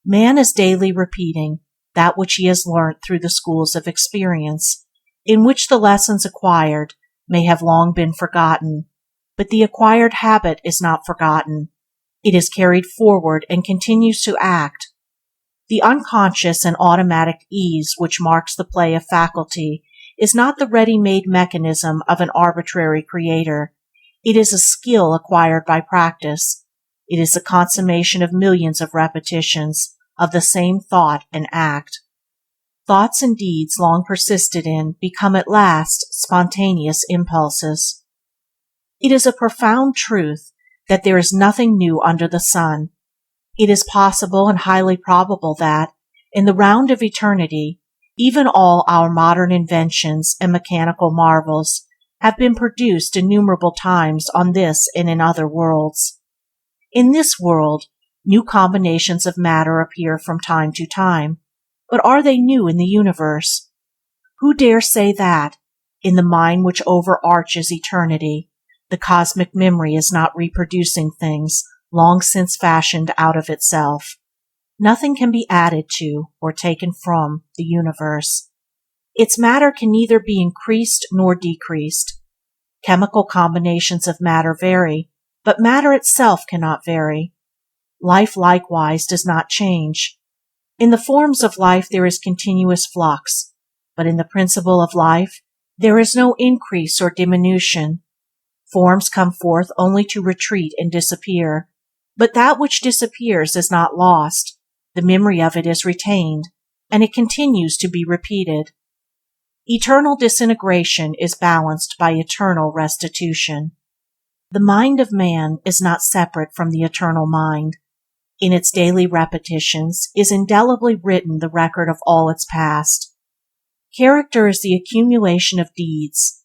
Man is daily repeating that which he has learnt through the schools of experience, in which the lessons acquired may have long been forgotten, but the acquired habit is not forgotten. It is carried forward and continues to act. The unconscious and automatic ease which marks the play of faculty is not the ready-made mechanism of an arbitrary creator. It is a skill acquired by practice. It is the consummation of millions of repetitions of the same thought and act. Thoughts and deeds long persisted in become at last spontaneous impulses. It is a profound truth that there is nothing new under the sun. It is possible and highly probable that, in the round of eternity, even all our modern inventions and mechanical marvels have been produced innumerable times on this and in other worlds. In this world, new combinations of matter appear from time to time, but are they new in the universe? Who dare say that, in the mind which overarches eternity, the cosmic memory is not reproducing things long since fashioned out of itself? Nothing can be added to or taken from the universe. Its matter can neither be increased nor decreased. Chemical combinations of matter vary, but matter itself cannot vary. Life likewise does not change. In the forms of life there is continuous flux, but in the principle of life there is no increase or diminution. Forms come forth only to retreat and disappear, but that which disappears is not lost. The memory of it is retained, and it continues to be repeated. Eternal disintegration is balanced by eternal restitution. The mind of man is not separate from the eternal mind. In its daily repetitions is indelibly written the record of all its past. Character is the accumulation of deeds.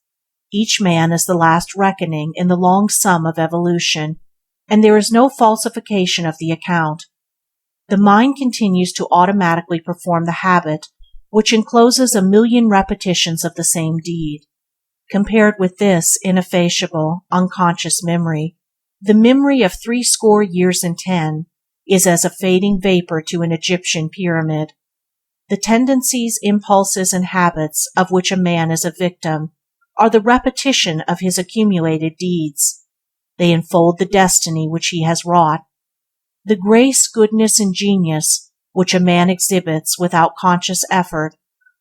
Each man is the last reckoning in the long sum of evolution, and there is no falsification of the account. The mind continues to automatically perform the habit which encloses a million repetitions of the same deed. Compared with this ineffaceable, unconscious memory, the memory of 80 years and 10 is as a fading vapor to an Egyptian pyramid. The tendencies, impulses, and habits of which a man is a victim are the repetition of his accumulated deeds. They enfold the destiny which he has wrought. The grace, goodness, and genius which a man exhibits without conscious effort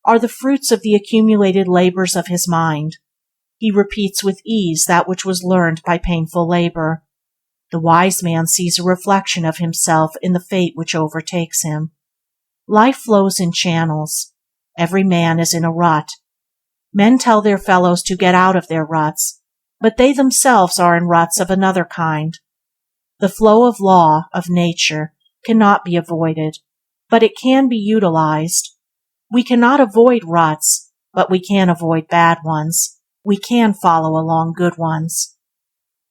are the fruits of the accumulated labors of his mind. He repeats with ease that which was learned by painful labor. The wise man sees a reflection of himself in the fate which overtakes him. Life flows in channels. Every man is in a rut. Men tell their fellows to get out of their ruts, but they themselves are in ruts of another kind. The flow of law, of nature, cannot be avoided, but it can be utilized. We cannot avoid ruts, but we can avoid bad ones. We can follow along good ones.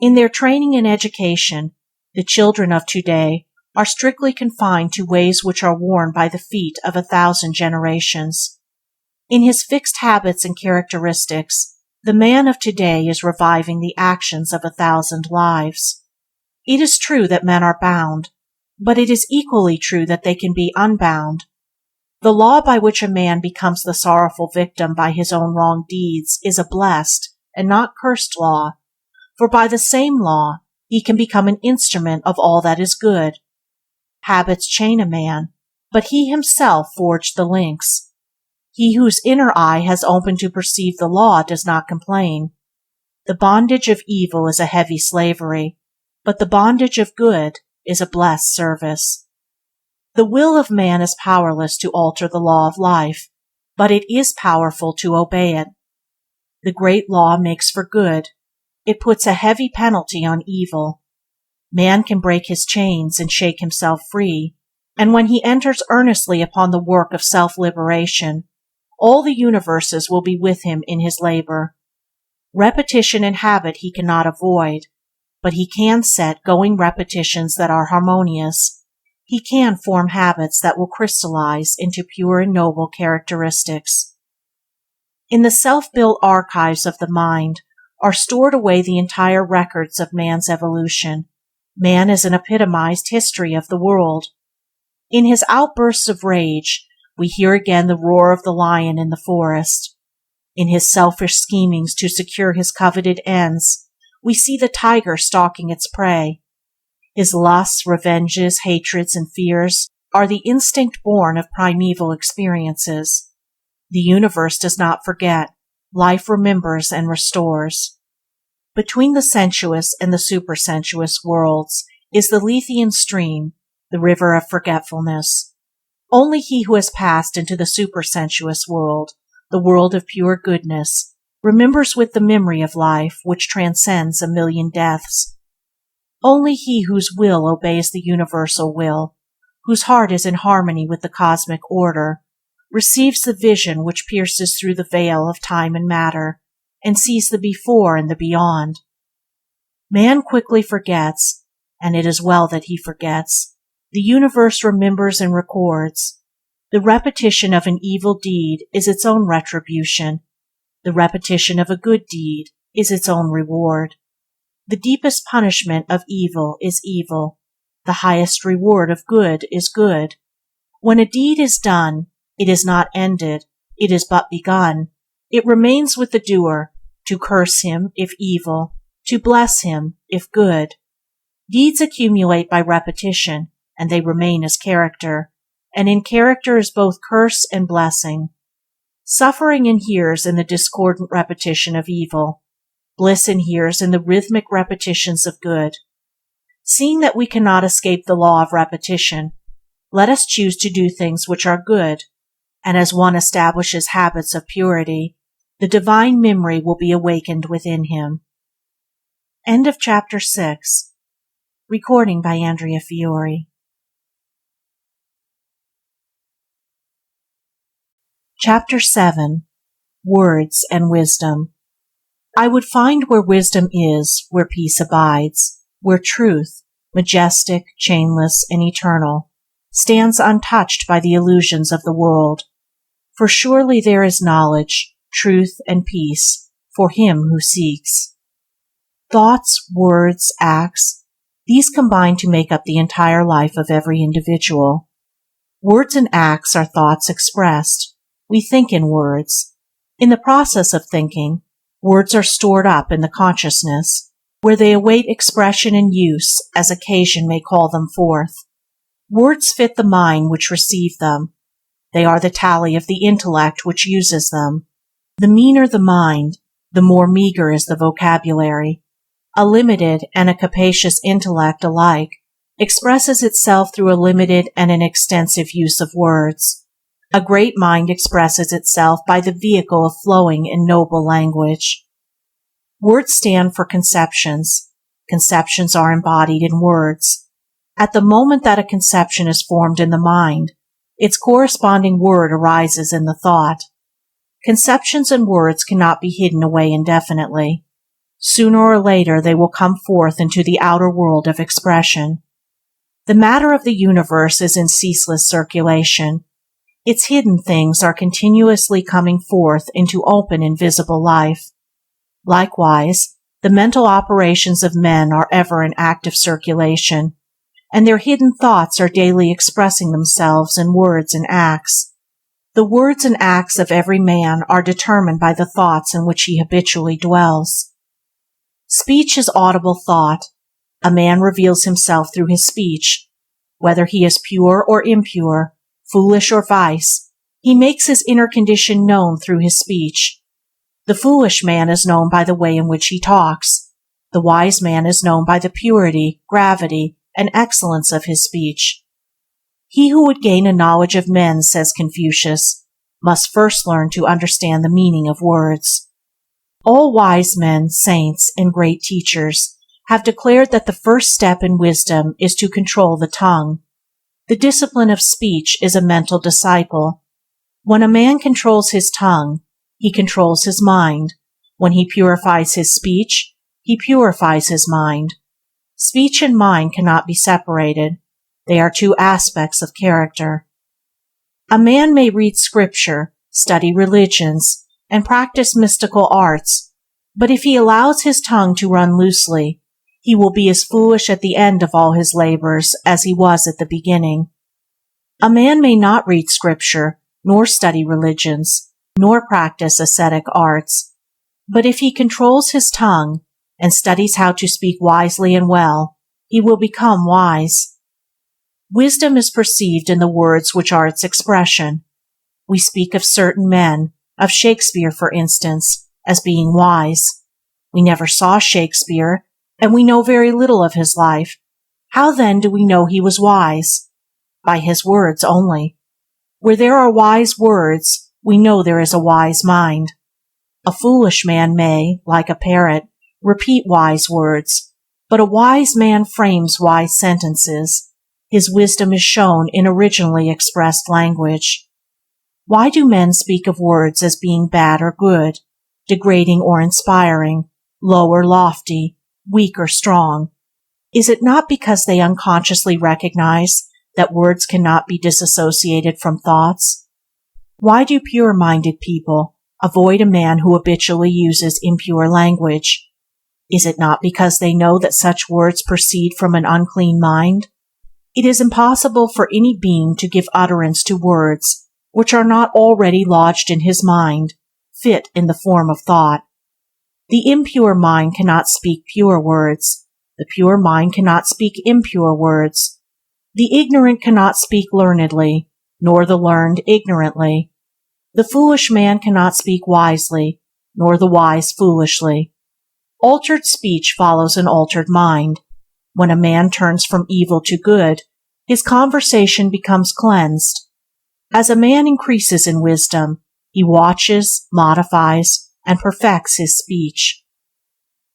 In their training and education, the children of today are strictly confined to ways which are worn by the feet of 1,000 generations. In his fixed habits and characteristics, the man of today is reviving the actions of 1,000 lives. It is true that men are bound, but it is equally true that they can be unbound. The law by which a man becomes the sorrowful victim by his own wrong deeds is a blessed and not cursed law, for by the same law he can become an instrument of all that is good. Habits chain a man, but he himself forged the links. He whose inner eye has opened to perceive the law does not complain. The bondage of evil is a heavy slavery, but the bondage of good is a blessed service. The will of man is powerless to alter the law of life, but it is powerful to obey it. The great law makes for good. It puts a heavy penalty on evil. Man can break his chains and shake himself free, and when he enters earnestly upon the work of self-liberation, all the universes will be with him in his labor. Repetition and habit he cannot avoid, but he can set going repetitions that are harmonious. He can form habits that will crystallize into pure and noble characteristics. In the self-built archives of the mind are stored away the entire records of man's evolution. Man is an epitomized history of the world. In his outbursts of rage, we hear again the roar of the lion in the forest. In his selfish schemings to secure his coveted ends, we see the tiger stalking its prey. His lusts, revenges, hatreds, and fears are the instinct born of primeval experiences. The universe does not forget. Life remembers and restores. Between the sensuous and the supersensuous worlds is the Lethean stream, the river of forgetfulness. Only he who has passed into the supersensuous world, the world of pure goodness, remembers with the memory of life which transcends a million deaths. Only he whose will obeys the universal will, whose heart is in harmony with the cosmic order, receives the vision which pierces through the veil of time and matter, and sees the before and the beyond. Man quickly forgets, and it is well that he forgets. The universe remembers and records. The repetition of an evil deed is its own retribution. The repetition of a good deed is its own reward. The deepest punishment of evil is evil. The highest reward of good is good. When a deed is done, it is not ended, it is but begun. It remains with the doer, to curse him if evil, to bless him if good. Deeds accumulate by repetition, and they remain as character, and in character is both curse and blessing. Suffering inheres in the discordant repetition of evil. Bliss inheres in the rhythmic repetitions of good. Seeing that we cannot escape the law of repetition, let us choose to do things which are good, and as one establishes habits of purity, the divine memory will be awakened within him. End of Chapter 6. Recording by Andrea Fiore. Chapter 7. Words and Wisdom. I would find where wisdom is, where peace abides, where truth, majestic, chainless, and eternal, stands untouched by the illusions of the world. For surely there is knowledge, truth, and peace for him who seeks. Thoughts, words, acts, these combine to make up the entire life of every individual. Words and acts are thoughts expressed. We think in words. In the process of thinking, words are stored up in the consciousness, where they await expression and use as occasion may call them forth. Words fit the mind which receive them. They are the tally of the intellect which uses them. The meaner the mind, the more meager is the vocabulary. A limited and a capacious intellect alike expresses itself through a limited and an extensive use of words. A great mind expresses itself by the vehicle of flowing and noble language. Words stand for conceptions. Conceptions are embodied in words. At the moment that a conception is formed in the mind, its corresponding word arises in the thought. Conceptions and words cannot be hidden away indefinitely. Sooner or later they will come forth into the outer world of expression. The matter of the universe is in ceaseless circulation. Its hidden things are continuously coming forth into open and visible life. Likewise, the mental operations of men are ever in active circulation, and their hidden thoughts are daily expressing themselves in words and acts. The words and acts of every man are determined by the thoughts in which he habitually dwells. Speech is audible thought. A man reveals himself through his speech. Whether he is pure or impure, foolish or wise, he makes his inner condition known through his speech. The foolish man is known by the way in which he talks. The wise man is known by the purity, gravity, and excellence of his speech. He who would gain a knowledge of men, says Confucius, must first learn to understand the meaning of words. All wise men, saints, and great teachers have declared that the first step in wisdom is to control the tongue. The discipline of speech is a mental disciple. When a man controls his tongue, he controls his mind. When he purifies his speech, he purifies his mind. Speech and mind cannot be separated. They are two aspects of character. A man may read scripture, study religions, and practice mystical arts, but if he allows his tongue to run loosely, he will be as foolish at the end of all his labors as he was at the beginning. A man may not read scripture, nor study religions, nor practice ascetic arts, but if he controls his tongue and studies how to speak wisely and well, he will become wise. Wisdom is perceived in the words which are its expression. We speak of certain men, of Shakespeare for instance, as being wise. We never saw Shakespeare, and we know very little of his life. How then do we know he was wise? By his words only. Where there are wise words, we know there is a wise mind. A foolish man may, like a parrot, repeat wise words, but a wise man frames wise sentences. His wisdom is shown in originally expressed language. Why do men speak of words as being bad or good, degrading or inspiring, low or lofty, weak or strong? Is it not because they unconsciously recognize that words cannot be disassociated from thoughts? Why do pure-minded people avoid a man who habitually uses impure language? Is it not because they know that such words proceed from an unclean mind? It is impossible for any being to give utterance to words which are not already lodged in his mind, fit in the form of thought. The impure mind cannot speak pure words. The pure mind cannot speak impure words. The ignorant cannot speak learnedly, nor the learned ignorantly. The foolish man cannot speak wisely, nor the wise foolishly. Altered speech follows an altered mind. When a man turns from evil to good, his conversation becomes cleansed. As a man increases in wisdom, he watches, modifies, and perfects his speech.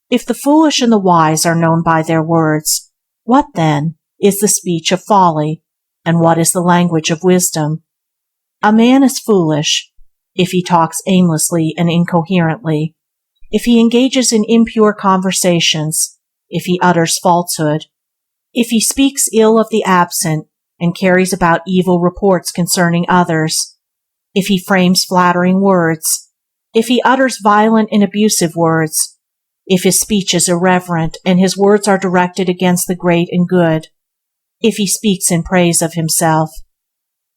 If the foolish and the wise are known by their words, what then is the speech of folly, and what is the language of wisdom? A man is foolish if he talks aimlessly and incoherently, if he engages in impure conversations, if he utters falsehood, if he speaks ill of the absent and carries about evil reports concerning others, if he frames flattering words, if he utters violent and abusive words, if his speech is irreverent and his words are directed against the great and good, if he speaks in praise of himself.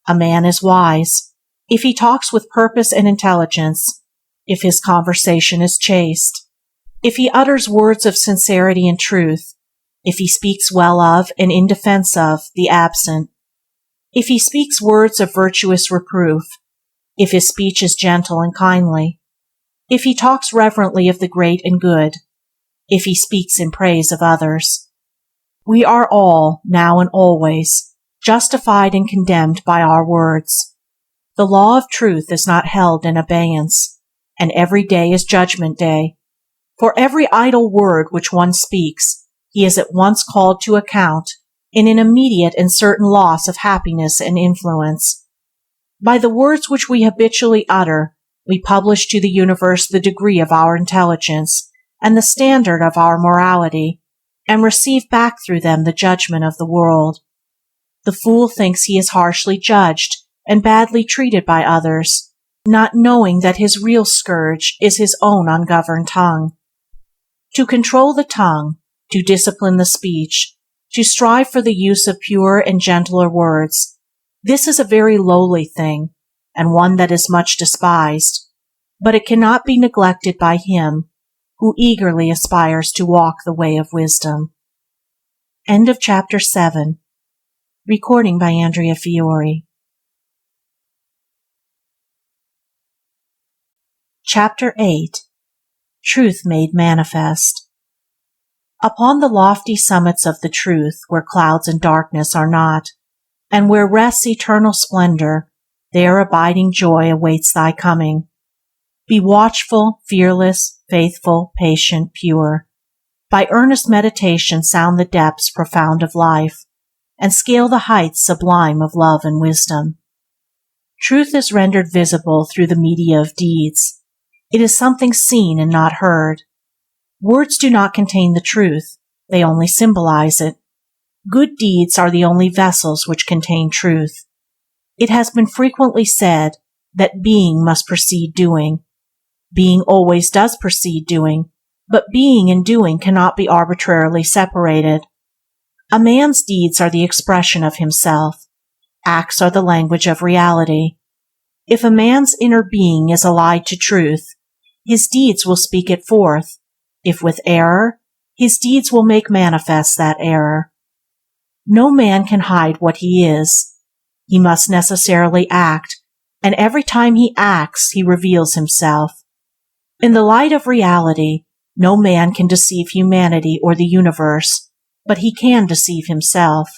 A man is wise if he talks with purpose and intelligence, if his conversation is chaste, if he utters words of sincerity and truth, if he speaks well of and in defense of the absent, if he speaks words of virtuous reproof, if his speech is gentle and kindly, if he talks reverently of the great and good, if he speaks in praise of others. We are all, now and always, justified and condemned by our words. The law of truth is not held in abeyance, and every day is judgment day. For every idle word which one speaks, he is at once called to account in an immediate and certain loss of happiness and influence. By the words which we habitually utter, we publish to the universe the degree of our intelligence and the standard of our morality, and receive back through them the judgment of the world. The fool thinks he is harshly judged and badly treated by others, not knowing that his real scourge is his own ungoverned tongue. To control the tongue, to discipline the speech, to strive for the use of purer and gentler words, this is a very lowly thing, and one that is much despised, but it cannot be neglected by him who eagerly aspires to walk the way of wisdom. End of chapter 7. Recording by Andrea Fiore. Chapter 8. Truth Made Manifest. Upon the lofty summits of the truth, where clouds and darkness are not, and where rests eternal splendor, there abiding joy awaits thy coming. Be watchful, fearless, faithful, patient, pure. By earnest meditation sound the depths profound of life, and scale the heights sublime of love and wisdom. Truth is rendered visible through the media of deeds. It is something seen and not heard. Words do not contain the truth, they only symbolize it. Good deeds are the only vessels which contain truth. It has been frequently said that being must precede doing. Being always does precede doing, but being and doing cannot be arbitrarily separated. A man's deeds are the expression of himself. Acts are the language of reality. If a man's inner being is allied to truth, his deeds will speak it forth. If with error, his deeds will make manifest that error. No man can hide what he is. He must necessarily act, and every time he acts, he reveals himself. In the light of reality, no man can deceive humanity or the universe, but he can deceive himself.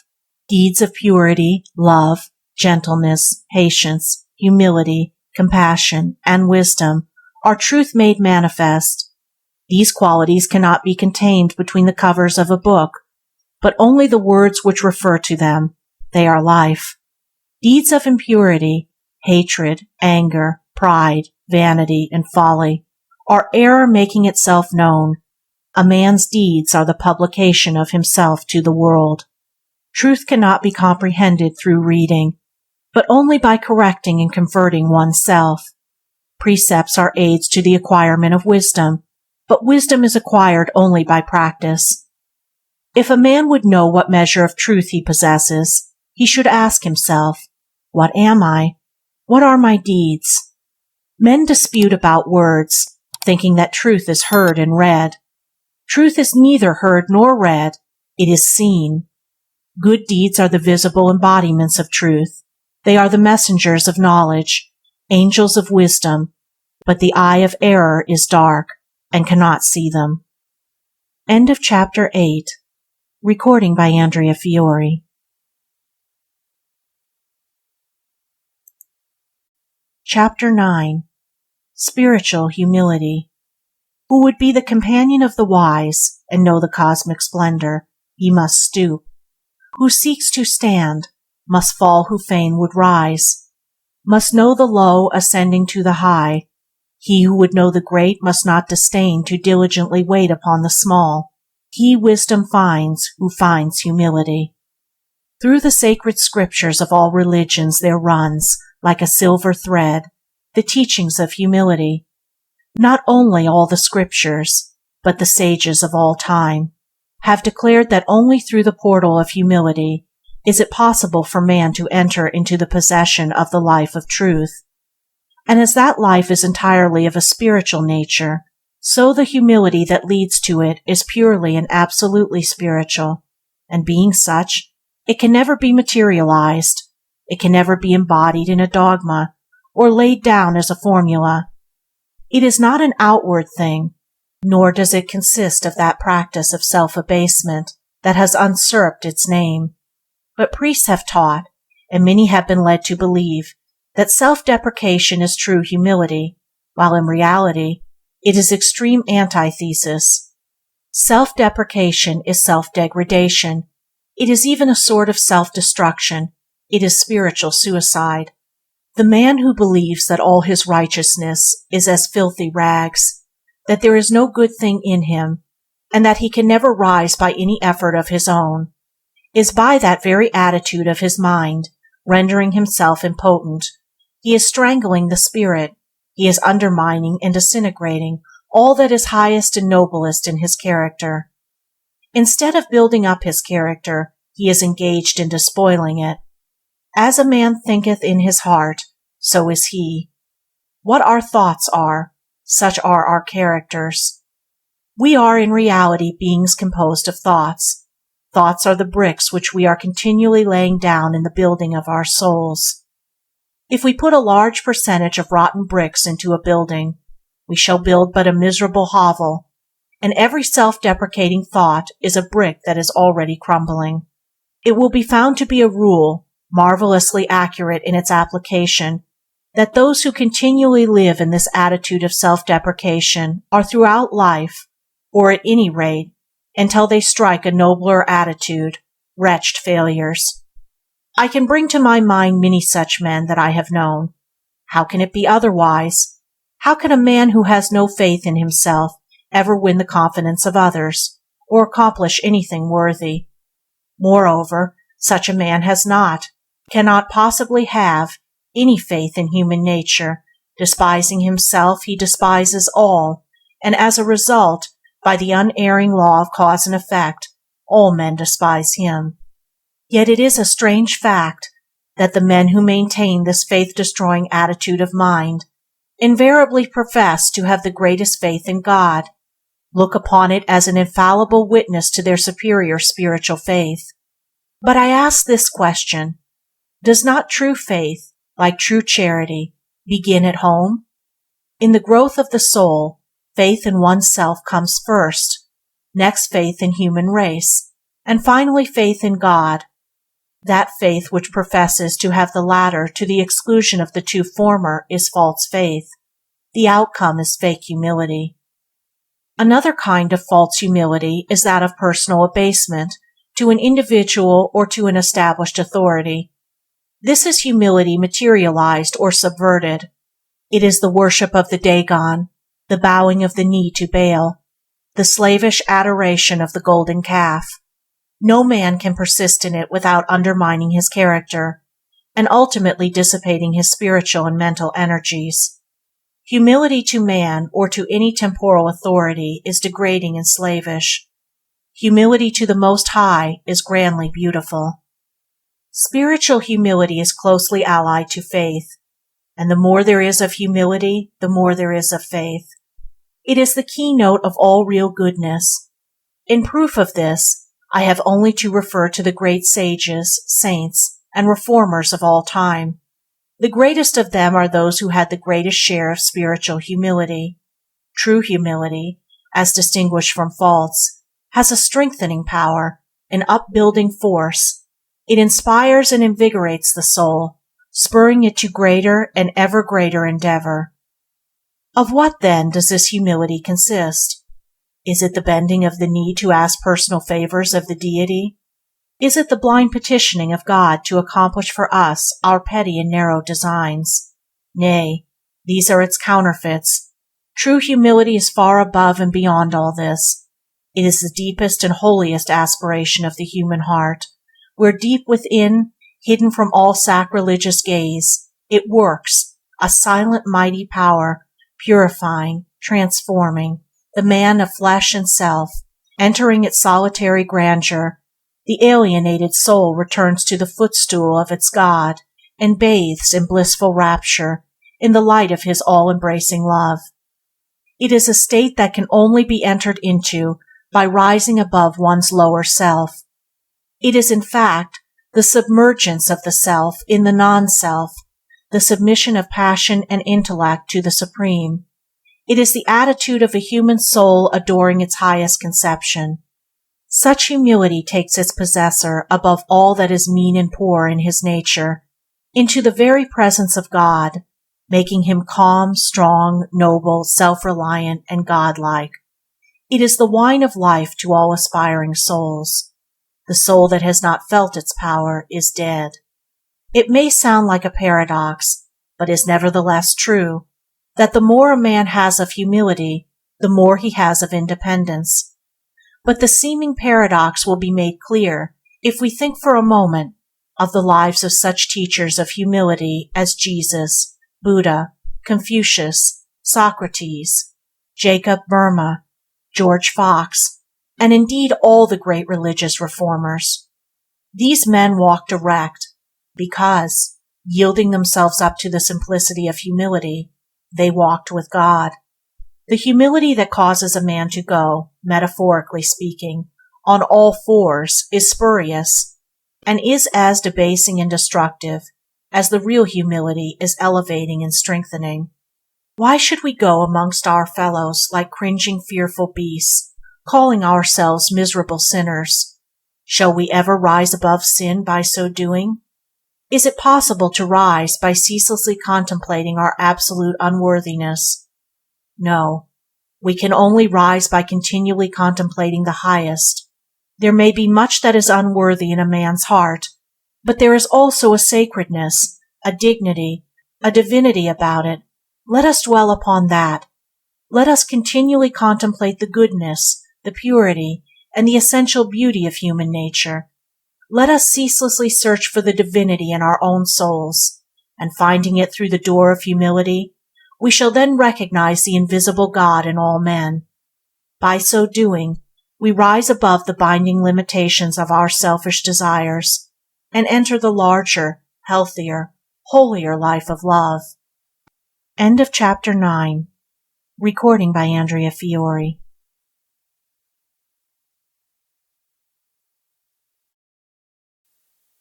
Deeds of purity, love, gentleness, patience, humility, compassion, and wisdom are truth made manifest. These qualities cannot be contained between the covers of a book, but only the words which refer to them. They are life. Deeds of impurity, hatred, anger, pride, vanity, and folly are error making itself known. A man's deeds are the publication of himself to the world. Truth cannot be comprehended through reading, but only by correcting and converting oneself. Precepts are aids to the acquirement of wisdom, but wisdom is acquired only by practice. If a man would know what measure of truth he possesses, he should ask himself, "What am I? What are my deeds?" Men dispute about words, thinking that truth is heard and read. Truth is neither heard nor read, it is seen. Good deeds are the visible embodiments of truth. They are the messengers of knowledge, angels of wisdom, but the eye of error is dark and cannot see them. End of chapter 8. Recording by Andrea Fiore. Chapter 9. Spiritual Humility. Who would be the companion of the wise and know the cosmic splendor, he must stoop. Who seeks to stand, must fall who fain would rise. Must know the low ascending to the high. He who would know the great must not disdain to diligently wait upon the small. He wisdom finds who finds humility. Through the sacred scriptures of all religions there runs, like a silver thread, the teachings of humility. Not only all the scriptures, but the sages of all time, have declared that only through the portal of humility is it possible for man to enter into the possession of the life of truth. And as that life is entirely of a spiritual nature, so the humility that leads to it is purely and absolutely spiritual, and being such, it can never be materialized. It can never be embodied in a dogma or laid down as a formula. It is not an outward thing, nor does it consist of that practice of self-abasement that has usurped its name. But priests have taught, and many have been led to believe, that self-deprecation is true humility, while in reality it is extreme antithesis. Self-deprecation is self-degradation. It is even a sort of self-destruction. It is spiritual suicide. The man who believes that all his righteousness is as filthy rags, that there is no good thing in him, and that he can never rise by any effort of his own, is by that very attitude of his mind rendering himself impotent. He is strangling the spirit. He is undermining and disintegrating all that is highest and noblest in his character. Instead of building up his character, he is engaged in despoiling it. As a man thinketh in his heart, so is he. What our thoughts are, such are our characters. We are in reality beings composed of thoughts. Thoughts are the bricks which we are continually laying down in the building of our souls. If we put a large percentage of rotten bricks into a building, we shall build but a miserable hovel, and every self-deprecating thought is a brick that is already crumbling. It will be found to be a rule, marvelously accurate in its application, that those who continually live in this attitude of self-deprecation are throughout life, or at any rate, until they strike a nobler attitude, wretched failures. I can bring to my mind many such men that I have known. How can it be otherwise? How can a man who has no faith in himself ever win the confidence of others, or accomplish anything worthy? Moreover, such a man cannot possibly have, any faith in human nature. Despising himself, he despises all, and as a result, by the unerring law of cause and effect, all men despise him. Yet it is a strange fact that the men who maintain this faith-destroying attitude of mind invariably profess to have the greatest faith in God, look upon it as an infallible witness to their superior spiritual faith. But I ask this question: does not true faith, like true charity, begin at home? In the growth of the soul, faith in oneself comes first, next faith in human race, and finally faith in God. That faith which professes to have the latter to the exclusion of the two former is false faith. The outcome is fake humility. Another kind of false humility is that of personal abasement to an individual or to an established authority. This is humility materialized or subverted. It is the worship of the Dagon, the bowing of the knee to Baal, the slavish adoration of the golden calf. No man can persist in it without undermining his character, and ultimately dissipating his spiritual and mental energies. Humility to man or to any temporal authority is degrading and slavish. Humility to the Most High is grandly beautiful. Spiritual humility is closely allied to faith, and the more there is of humility, the more there is of faith. It is the keynote of all real goodness. In proof of this, I have only to refer to the great sages, saints, and reformers of all time. The greatest of them are those who had the greatest share of spiritual humility. True humility, as distinguished from false, has a strengthening power, an upbuilding force. It inspires and invigorates the soul, spurring it to greater and ever greater endeavor. Of what, then, does this humility consist? Is it the bending of the knee to ask personal favors of the deity? Is it the blind petitioning of God to accomplish for us our petty and narrow designs? Nay, these are its counterfeits. True humility is far above and beyond all this. It is the deepest and holiest aspiration of the human heart, where deep within, hidden from all sacrilegious gaze, it works, a silent mighty power, purifying, transforming, the man of flesh and self. Entering its solitary grandeur, the alienated soul returns to the footstool of its God and bathes in blissful rapture in the light of his all-embracing love. It is a state that can only be entered into by rising above one's lower self. It is, in fact, the submergence of the self in the non-self, the submission of passion and intellect to the supreme. It is the attitude of a human soul adoring its highest conception. Such humility takes its possessor above all that is mean and poor in his nature, into the very presence of God, making him calm, strong, noble, self-reliant, and godlike. It is the wine of life to all aspiring souls. The soul that has not felt its power is dead. It may sound like a paradox, but is nevertheless true, that the more a man has of humility, the more he has of independence. But the seeming paradox will be made clear if we think for a moment of the lives of such teachers of humility as Jesus, Buddha, Confucius, Socrates, Jacob Boehme, George Fox, and indeed all the great religious reformers. These men walked erect because, Yielding themselves up to the simplicity of humility, they walked with God. The humility that causes a man to go, metaphorically speaking, on all fours is spurious, and is as debasing and destructive as the real humility is elevating and strengthening. Why should we go amongst our fellows like cringing fearful beasts, calling ourselves miserable sinners? Shall we ever rise above sin by so doing? Is it possible to rise by ceaselessly contemplating our absolute unworthiness? No, we can only rise by continually contemplating the highest. There may be much that is unworthy in a man's heart, but there is also a sacredness, a dignity, a divinity about it. Let us dwell upon that. Let us continually contemplate the goodness, the purity, and the essential beauty of human nature. Let us ceaselessly search for the divinity in our own souls, and finding it through the door of humility, we shall then recognize the invisible God in all men. By so doing, we rise above the binding limitations of our selfish desires and enter the larger, healthier, holier life of love. End of Chapter 9. Recording by Andrea Fiore.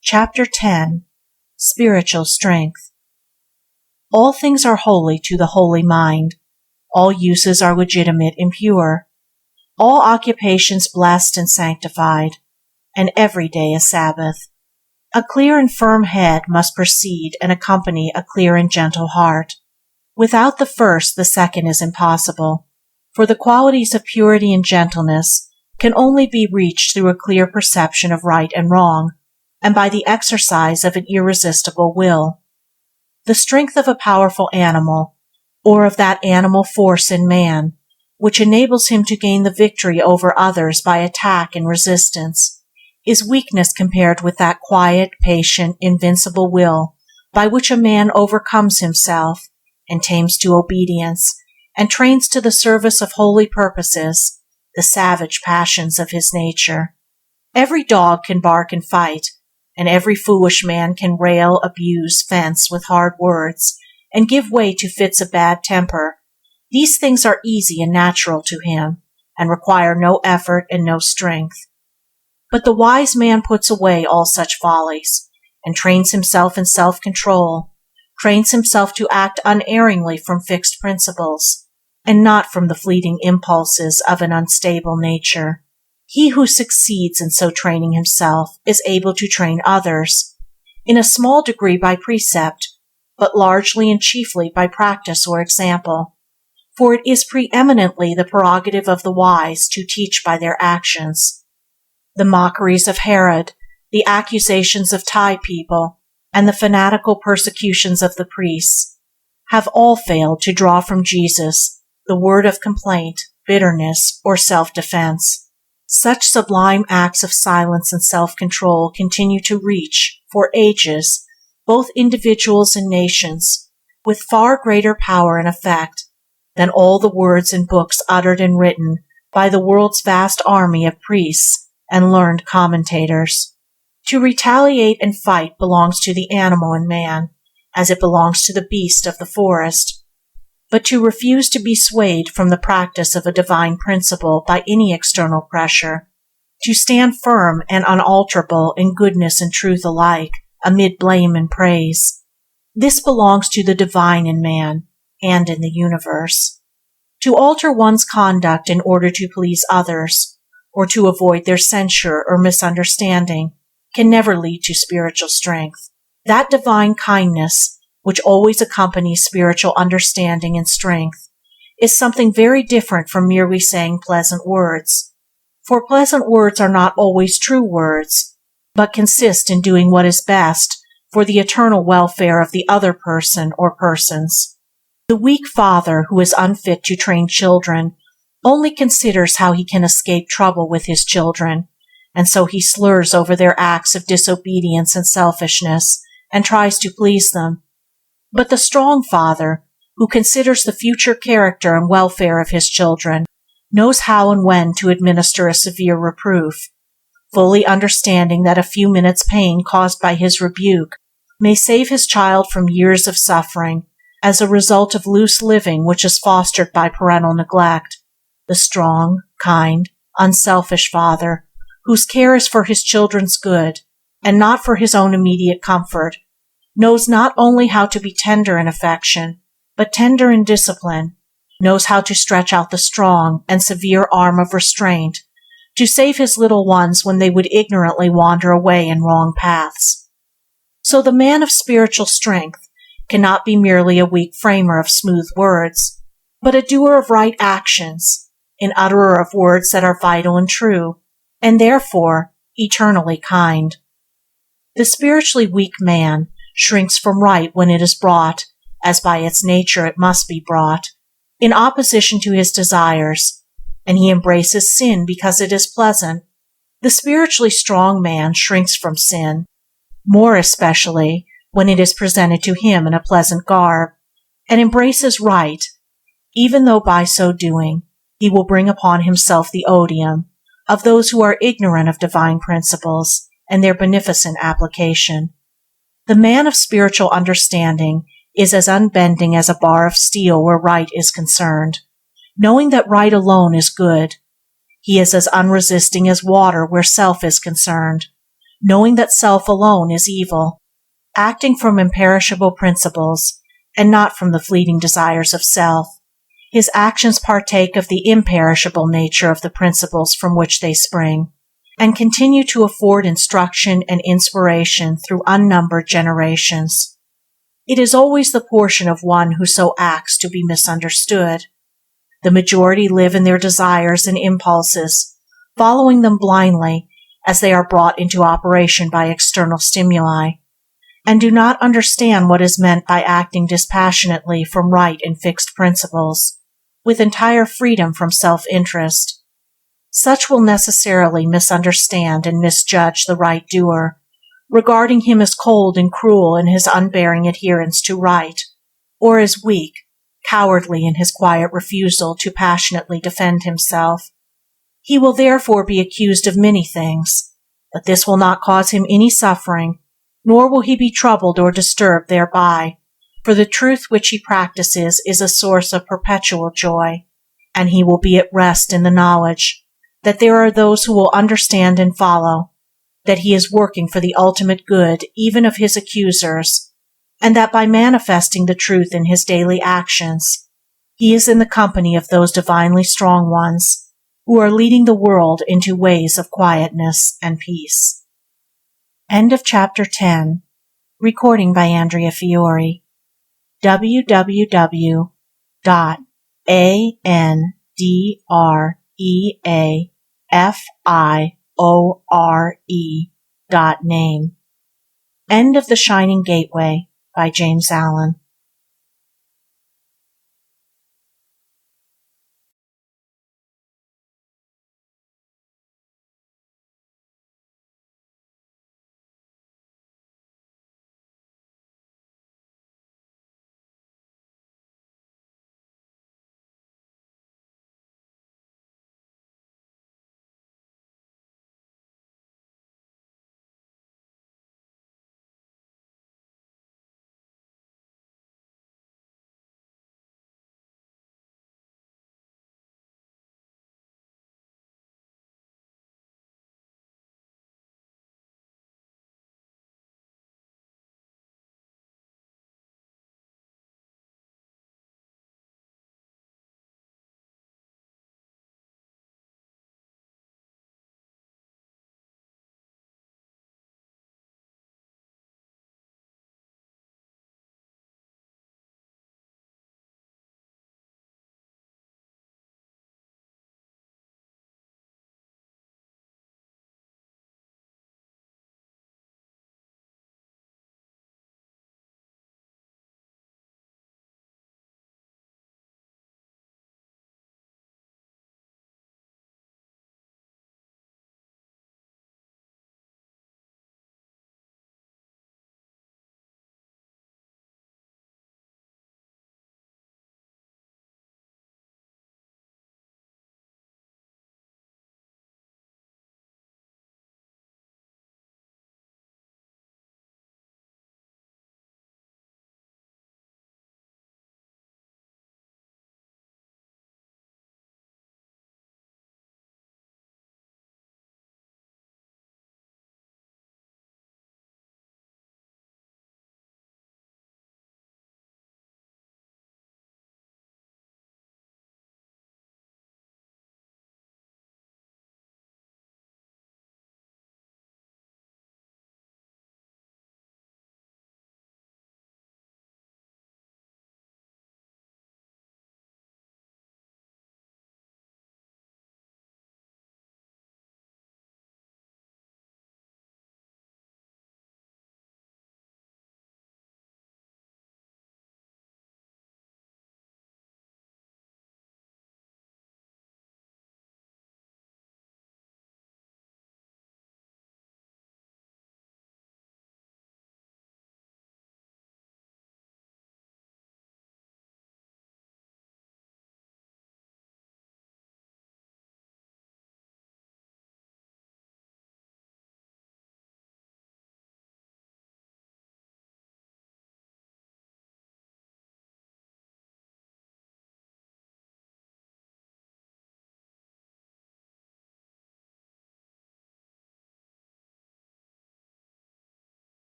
Chapter 10. Spiritual Strength. All things are holy to the holy mind. All uses are legitimate and pure. All occupations blessed and sanctified, and every day a Sabbath. A clear and firm head must precede and accompany a clear and gentle heart. Without the first, the second is impossible, for the qualities of purity and gentleness can only be reached through a clear perception of right and wrong, and by the exercise of an irresistible will. The strength of a powerful animal, or of that animal force in man, which enables him to gain the victory over others by attack and resistance, is weakness compared with that quiet, patient, invincible will by which a man overcomes himself and tames to obedience and trains to the service of holy purposes the savage passions of his nature. Every dog can bark and fight, and every foolish man can rail, abuse, fence with hard words, and give way to fits of bad temper. These things are easy and natural to him, and require no effort and no strength. But the wise man puts away all such follies, and trains himself in self-control, trains himself to act unerringly from fixed principles, and not from the fleeting impulses of an unstable nature. He who succeeds in so training himself is able to train others, in a small degree by precept, but largely and chiefly by practice or example, for it is preeminently the prerogative of the wise to teach by their actions. The mockeries of Herod, the accusations of Thai people, and the fanatical persecutions of the priests have all failed to draw from Jesus the word of complaint, bitterness, or self-defense. Such sublime acts of silence and self-control continue to reach, for ages, both individuals and nations, with far greater power and effect than all the words and books uttered and written by the world's vast army of priests and learned commentators. To retaliate and fight belongs to the animal in man, as it belongs to the beast of the forest. But to refuse to be swayed from the practice of a divine principle by any external pressure, to stand firm and unalterable in goodness and truth alike amid blame and praise, this belongs to the divine in man and in the universe. To alter one's conduct in order to please others, or to avoid their censure or misunderstanding, can never lead to spiritual strength. That divine kindness, which always accompanies spiritual understanding and strength, is something very different from merely saying pleasant words. For pleasant words are not always true words, but consist in doing what is best for the eternal welfare of the other person or persons. The weak father who is unfit to train children only considers how he can escape trouble with his children, and so he slurs over their acts of disobedience and selfishness and tries to please them. But the strong father, who considers the future character and welfare of his children, knows how and when to administer a severe reproof, fully understanding that a few minutes' pain caused by his rebuke may save his child from years of suffering as a result of loose living which is fostered by parental neglect. The strong, kind, unselfish father, whose care is for his children's good and not for his own immediate comfort, knows not only how to be tender in affection, but tender in discipline, knows how to stretch out the strong and severe arm of restraint to save his little ones when they would ignorantly wander away in wrong paths. So the man of spiritual strength cannot be merely a weak framer of smooth words, but a doer of right actions, an utterer of words that are vital and true, and therefore eternally kind. The spiritually weak man shrinks from right when it is brought, as by its nature it must be brought, in opposition to his desires, and he embraces sin because it is pleasant. The spiritually strong man shrinks from sin, more especially when it is presented to him in a pleasant garb, and embraces right, even though by so doing he will bring upon himself the odium of those who are ignorant of divine principles and their beneficent application. The man of spiritual understanding is as unbending as a bar of steel where right is concerned, knowing that right alone is good. He is as unresisting as water where self is concerned, knowing that self alone is evil, acting from imperishable principles and not from the fleeting desires of self. His actions partake of the imperishable nature of the principles from which they spring, and continue to afford instruction and inspiration through unnumbered generations. It is always the portion of one who so acts to be misunderstood. The majority live in their desires and impulses, following them blindly as they are brought into operation by external stimuli, and do not understand what is meant by acting dispassionately from right and fixed principles, with entire freedom from self-interest. Such will necessarily misunderstand and misjudge the right doer, regarding him as cold and cruel in his unbearing adherence to right, or as weak, cowardly in his quiet refusal to passionately defend himself. He will therefore be accused of many things, but this will not cause him any suffering, nor will he be troubled or disturbed thereby, for the truth which he practices is a source of perpetual joy, and he will be at rest in the knowledge that there are those who will understand and follow, that he is working for the ultimate good even of his accusers, and that by manifesting the truth in his daily actions, he is in the company of those divinely strong ones who are leading the world into ways of quietness and peace. End of chapter 10. Recording by Andrea Fiore. www.andreafiore.name. End of The Shining Gateway by James Allen.